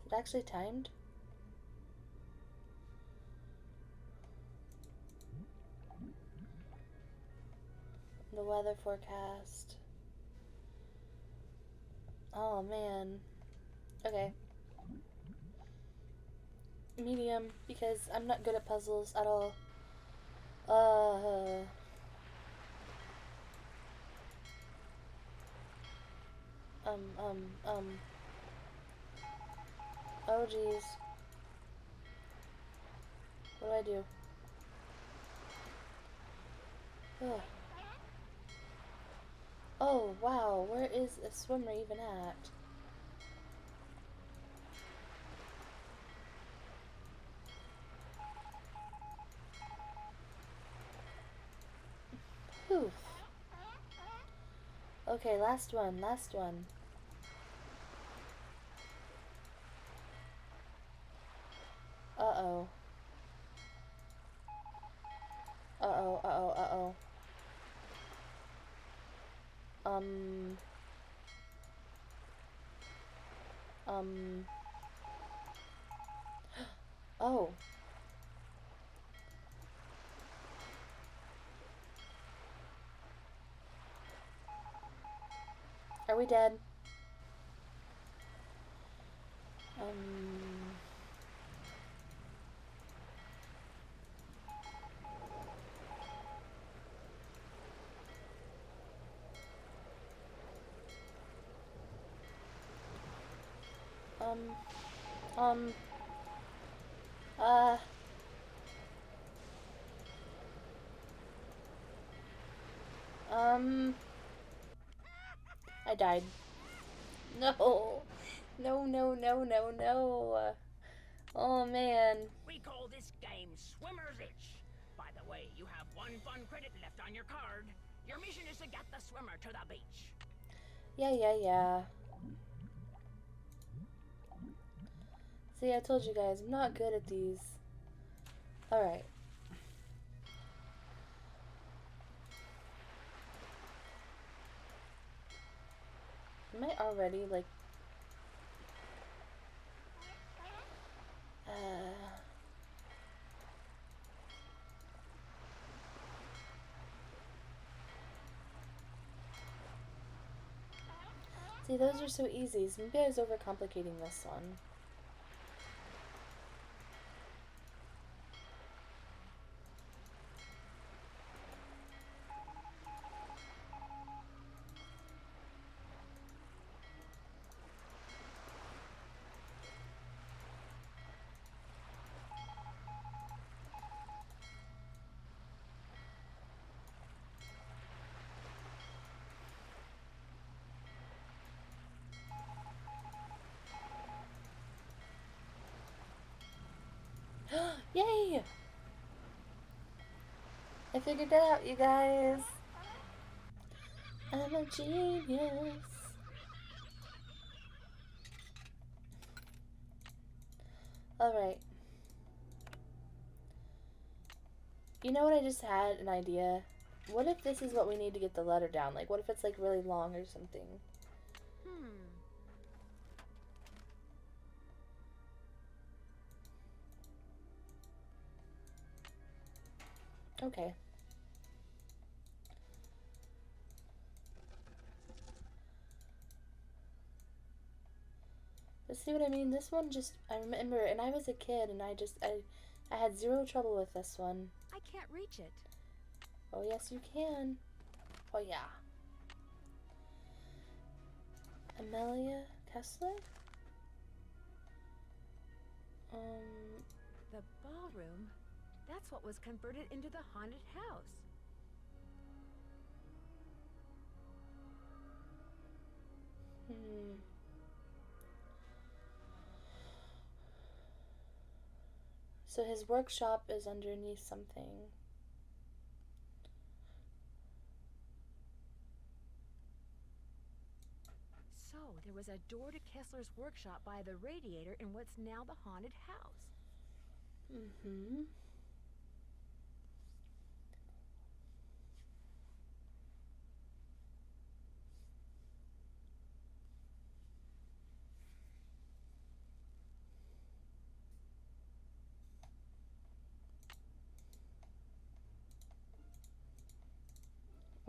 Is it actually timed? The weather forecast. Oh man. Okay. medium because I'm not good at puzzles at all. Uh. Um. Oh, jeez. What do I do? Ugh. Oh, wow. Where is a swimmer even at? Poof. Okay, last one. Last one. Uh-oh. Uh-oh, uh-oh, uh-oh. Um... Oh. Are we dead? Um... Um... Uh... I died. No! No, no, no, no, no. Oh, man. We call this game Swimmer's Itch. By the way, you have one fun credit left on your card. Your mission is to get the swimmer to the beach. Yeah. See, I told you guys, I'm not good at these. Alright. Am I already, like... See, those are so easy. So maybe I was overcomplicating this one. Yay! I figured it out, you guys. I'm a genius. Alright. You know what, I just had an idea. What if this is what we need to get the letter down? Like, what if it's, like, really long or something? Okay. But see what I mean? This one just, I remember, and I was a kid, and I had zero trouble with this one. I can't reach it. Oh, yes, you can. Oh, yeah. Amelia Kessler? The ballroom? That's what was converted into the haunted house. So his workshop is underneath something. So, there was a door to Kessler's workshop by the radiator in what's now the haunted house.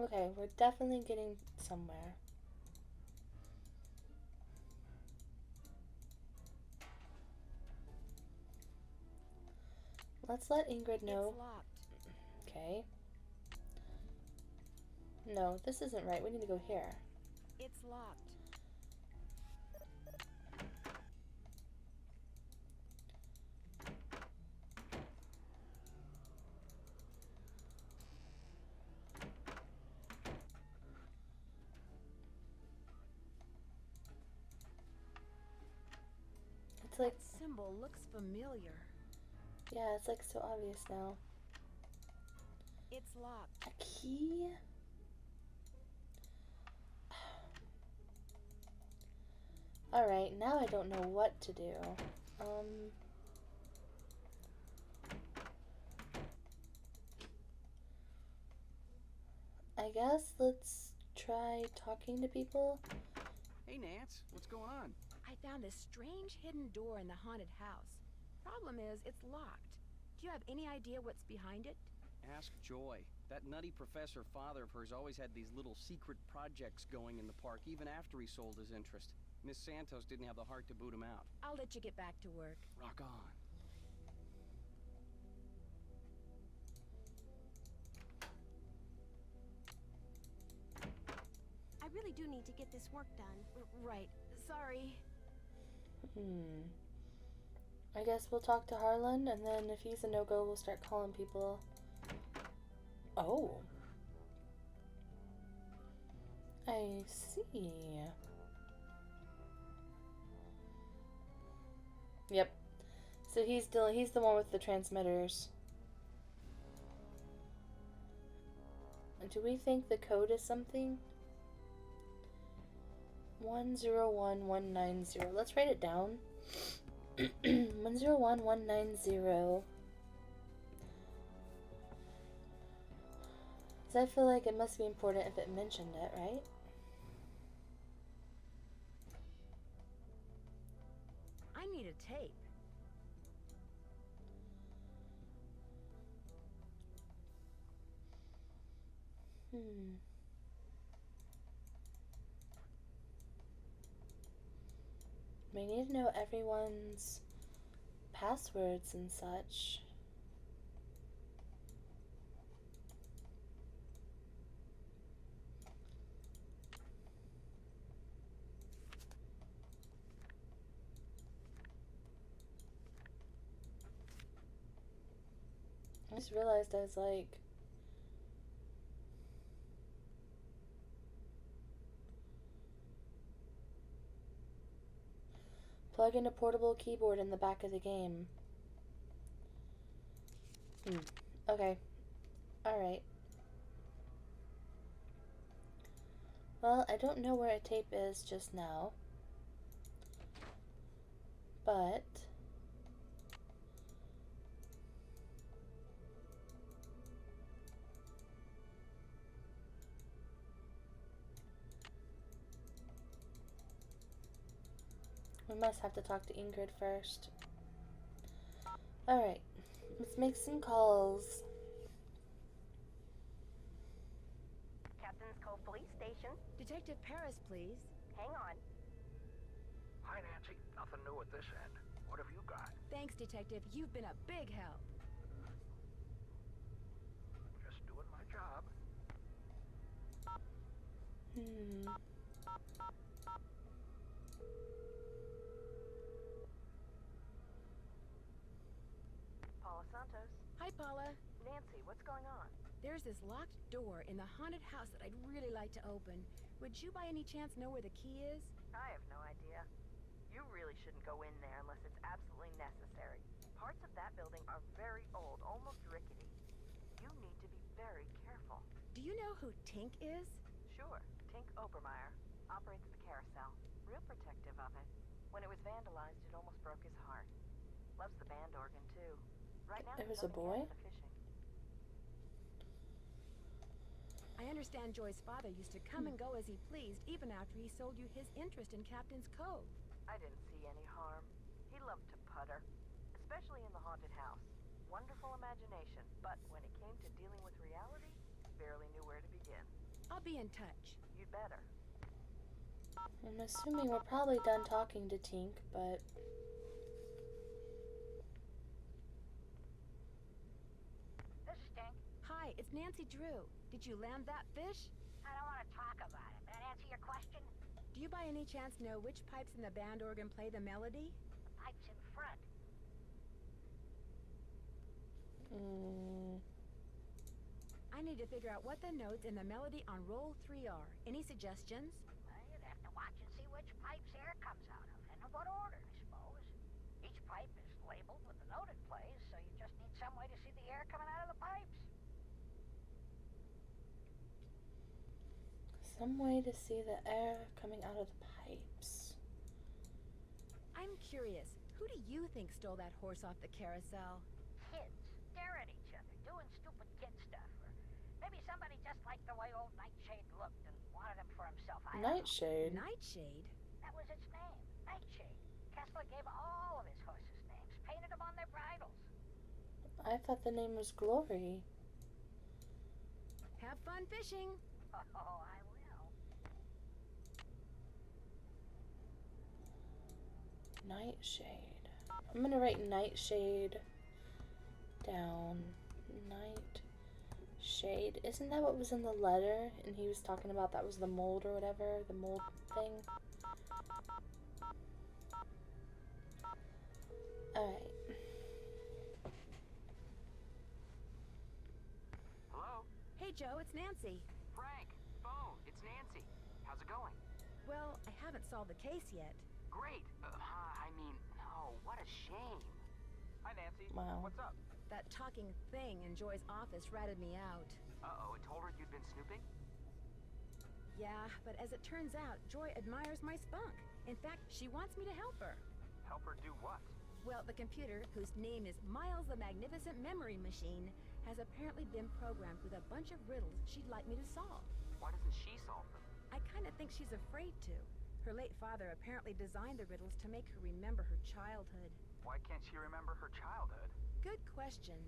Okay, we're definitely getting somewhere. let's let Ingrid know. It's locked. Okay. No, this isn't right. We need to go here. It's locked. It's like... That symbol looks familiar. Yeah, it's like so obvious now. It's locked. A key? Alright, now I don't know what to do. I guess let's try talking to people. Hey, Nance, what's going on? I found this strange hidden door in the haunted house. Problem is, it's locked. Do you have any idea what's behind it? Ask Joy. That nutty professor father of hers always had these little secret projects going in the park, even after he sold his interest. Miss Santos didn't have the heart to boot him out. I'll let you get back to work. Rock on. I really do need to get this work done. Right. Sorry. I guess we'll talk to Harlan, and then if he's a no-go, we'll start calling people. Oh. I see. Yep. So he's the one with the transmitters. Do we think the code is something? 101190. Let's write it down. 101190. So I feel like it must be important if it mentioned it, right? I need a tape. We need to know everyone's passwords and such. I just realized I was like... Plug in a portable keyboard in the back of the game. Okay. Alright. Well, I don't know where a tape is just now. But... we must have to talk to Ingrid first. Alright. Let's make some calls. Captain's Cove Police Station. Detective Paris, please. Hang on. Hi, Nancy. Nothing new at this end. What have you got? Thanks, Detective. You've been a big help. Just doing my job. Paula Santos. Hi, Paula. Nancy, what's going on? There's this locked door in the haunted house that I'd really like to open. Would you by any chance know where the key is? I have no idea. You really shouldn't go in there unless it's absolutely necessary. Parts of that building are very old, almost rickety. You need to be very careful. Do you know who Tink is? Sure. Tink Obermeyer operates the Carousel. Real protective of it. When it was vandalized, it almost broke his heart. Loves the band organ, too. Right now, It was a boy? the fishing. I understand Joy's father used to come and go as he pleased, even after he sold you his interest in Captain's Cove. I didn't see any harm. He loved to putter, especially in the haunted house. Wonderful imagination, but when it came to dealing with reality, barely knew where to begin. I'll be in touch. You'd better. I'm assuming we're probably done talking to Tink, but... Hi, it's Nancy Drew. Did you land that fish? I don't want to talk about it. That answer your question? Do you by any chance know which pipes in the band organ play the melody? The pipe's in front. I need to figure out what the notes in the melody on roll 3 are. Any suggestions? Well, you'd have to watch and see which pipe's air comes out of, and in what order, I suppose. Each pipe is labeled with the note it plays, so you just need some way to see the air coming out of the pipes. Some way to see the air coming out of the pipes. I'm curious, who do you think stole that horse off the carousel? Kids stare at each other, doing stupid kid stuff. Or maybe somebody just liked the way old Nightshade looked and wanted him for himself. Nightshade? Nightshade? That was its name, Nightshade. Kessler gave all of his horses names, painted them on their bridles. I thought the name was Glory. Have fun fishing. Oh, I will. Nightshade. I'm gonna write Nightshade down. Nightshade. Isn't that what was in the letter? And he was talking about that was the mold or whatever? The mold thing? Alright. Hello? Hey, Joe, it's Nancy. Frank, phone, it's Nancy. How's it going? Well, I haven't solved the case yet. Great. Oh, what a shame. Hi, Nancy. Wow. What's up? That talking thing in Joy's office ratted me out. Uh-oh, it told her you'd been snooping? Yeah, but as it turns out, Joy admires my spunk. In fact, she wants me to help her. Help her do what? Well, the computer, whose name is Miles the Magnificent Memory Machine, has apparently been programmed with a bunch of riddles she'd like me to solve. Why doesn't she solve them? I kind of think she's afraid to. Her late father apparently designed the riddles to make her remember her childhood. Why can't she remember her childhood? Good question.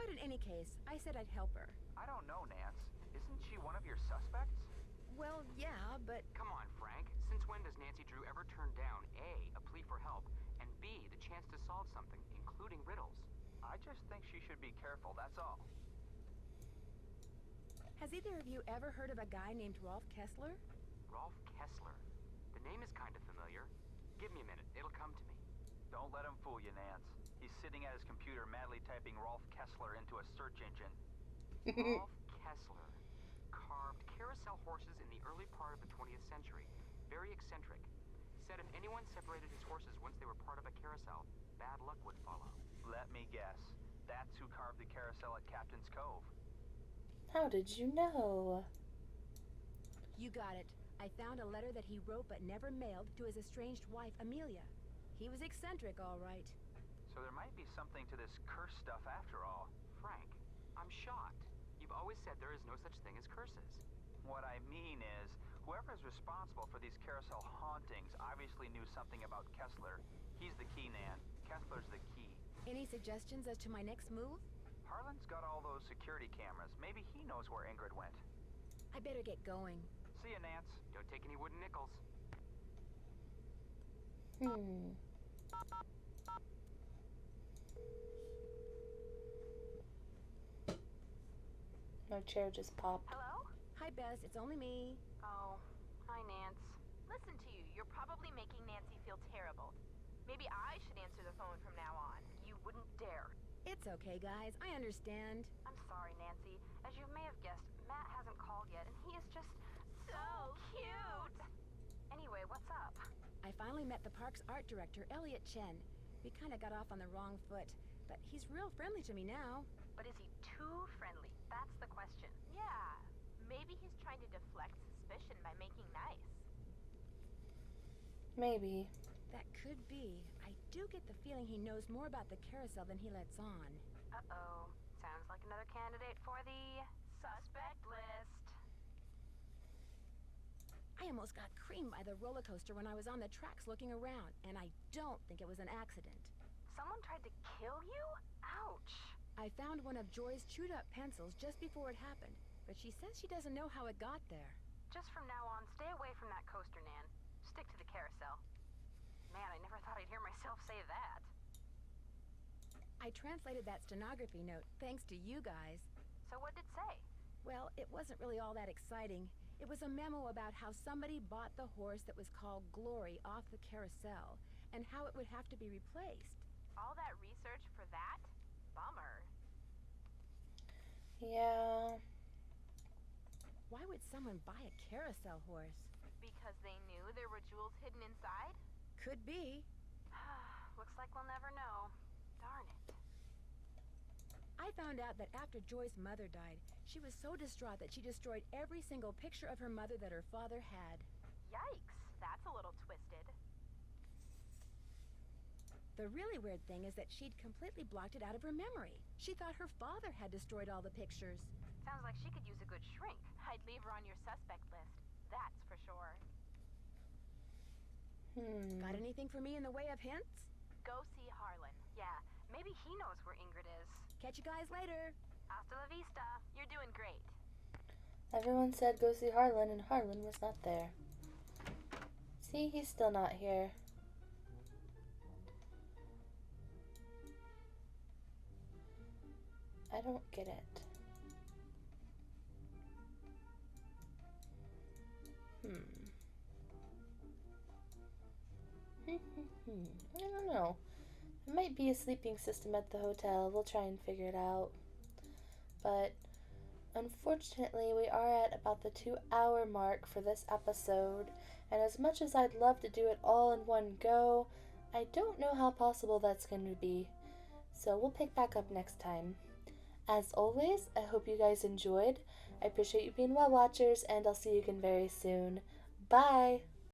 But in any case, I said I'd help her. I don't know, Nance. Isn't she one of your suspects? Well, yeah, but... Come on, Frank. Since when does Nancy Drew ever turn down A, a plea for help, and B, the chance to solve something, including riddles? I just think she should be careful, that's all. Has either of you ever heard of a guy named Rolf Kessler? Rolf Kessler. The name is kind of familiar. Give me a minute, it'll come to me. Don't let him fool you, Nance. He's sitting at his computer madly typing Rolf Kessler into a search engine. Rolf Kessler carved carousel horses in the early part of the 20th century. Very eccentric. Said if anyone separated his horses once they were part of a carousel, bad luck would follow. Let me guess. That's who carved the carousel at Captain's Cove. How did you know? You got it. I found a letter that he wrote but never mailed to his estranged wife, Amelia. He was eccentric, all right. So there might be something to this curse stuff after all. Frank, I'm shocked. You've always said there is no such thing as curses. What I mean is, whoever is responsible for these carousel hauntings obviously knew something about Kessler. He's the key, Nan. Kessler's the key. Any suggestions as to my next move? Harlan's got all those security cameras. Maybe he knows where Ingrid went. I better get going. See ya, Nance. Don't take any wooden nickels. My chair just popped. Hello? Hi, Bess. It's only me. Oh, hi, Nance. Listen to you. You're probably making Nancy feel terrible. Maybe I should answer the phone from now on. You wouldn't dare. It's okay, guys. I understand. I'm sorry, Nancy. As you may have guessed, Matt hasn't called yet, and he is just so cute. Anyway, what's up? I finally met the park's art director, Elliot Chen. We kind of got off on the wrong foot, but he's real friendly to me now. But is he too friendly? That's the question. Yeah, maybe he's trying to deflect suspicion by making nice. Maybe. That could be. I do get the feeling he knows more about the carousel than he lets on. Uh-oh. Sounds like another candidate for the suspect list. I almost got creamed by the roller coaster when I was on the tracks looking around, and I don't think it was an accident. Someone tried to kill you? Ouch. I found one of Joy's chewed-up pencils just before it happened, but she says she doesn't know how it got there. Just from now on, stay away from that coaster, Nan. Stick to the carousel. Man, I never thought I'd hear myself say that. I translated that stenography note thanks to you guys. So what did it say? Well, it wasn't really all that exciting. It was a memo about how somebody bought the horse that was called Glory off the Carousel, and how it would have to be replaced. All that research for that? Bummer. Yeah. Why would someone buy a Carousel horse? Because they knew there were jewels hidden inside? Could be. Looks like we'll never know. Darn it. I found out that after Joy's mother died, she was so distraught that she destroyed every single picture of her mother that her father had. Yikes, that's a little twisted. The really weird thing is that she'd completely blocked it out of her memory. She thought her father had destroyed all the pictures. Sounds like she could use a good shrink. I'd leave her on your suspect list. That's for sure. Got anything for me in the way of hints? Go see Harlan. Yeah, maybe he knows where Ingrid is. Catch you guys later. Hasta la vista. You're doing great. Everyone said go see Harlan, and Harlan was not there. See, he's still not here. I don't get it. I don't know. It might be a sleeping system at the hotel. We'll try and figure it out. But unfortunately, we are at about the 2-hour mark for this episode. And as much as I'd love to do it all in one go, I don't know how possible that's going to be. So we'll pick back up next time. As always, I hope you guys enjoyed. I appreciate you being well watchers, and I'll see you again very soon. Bye!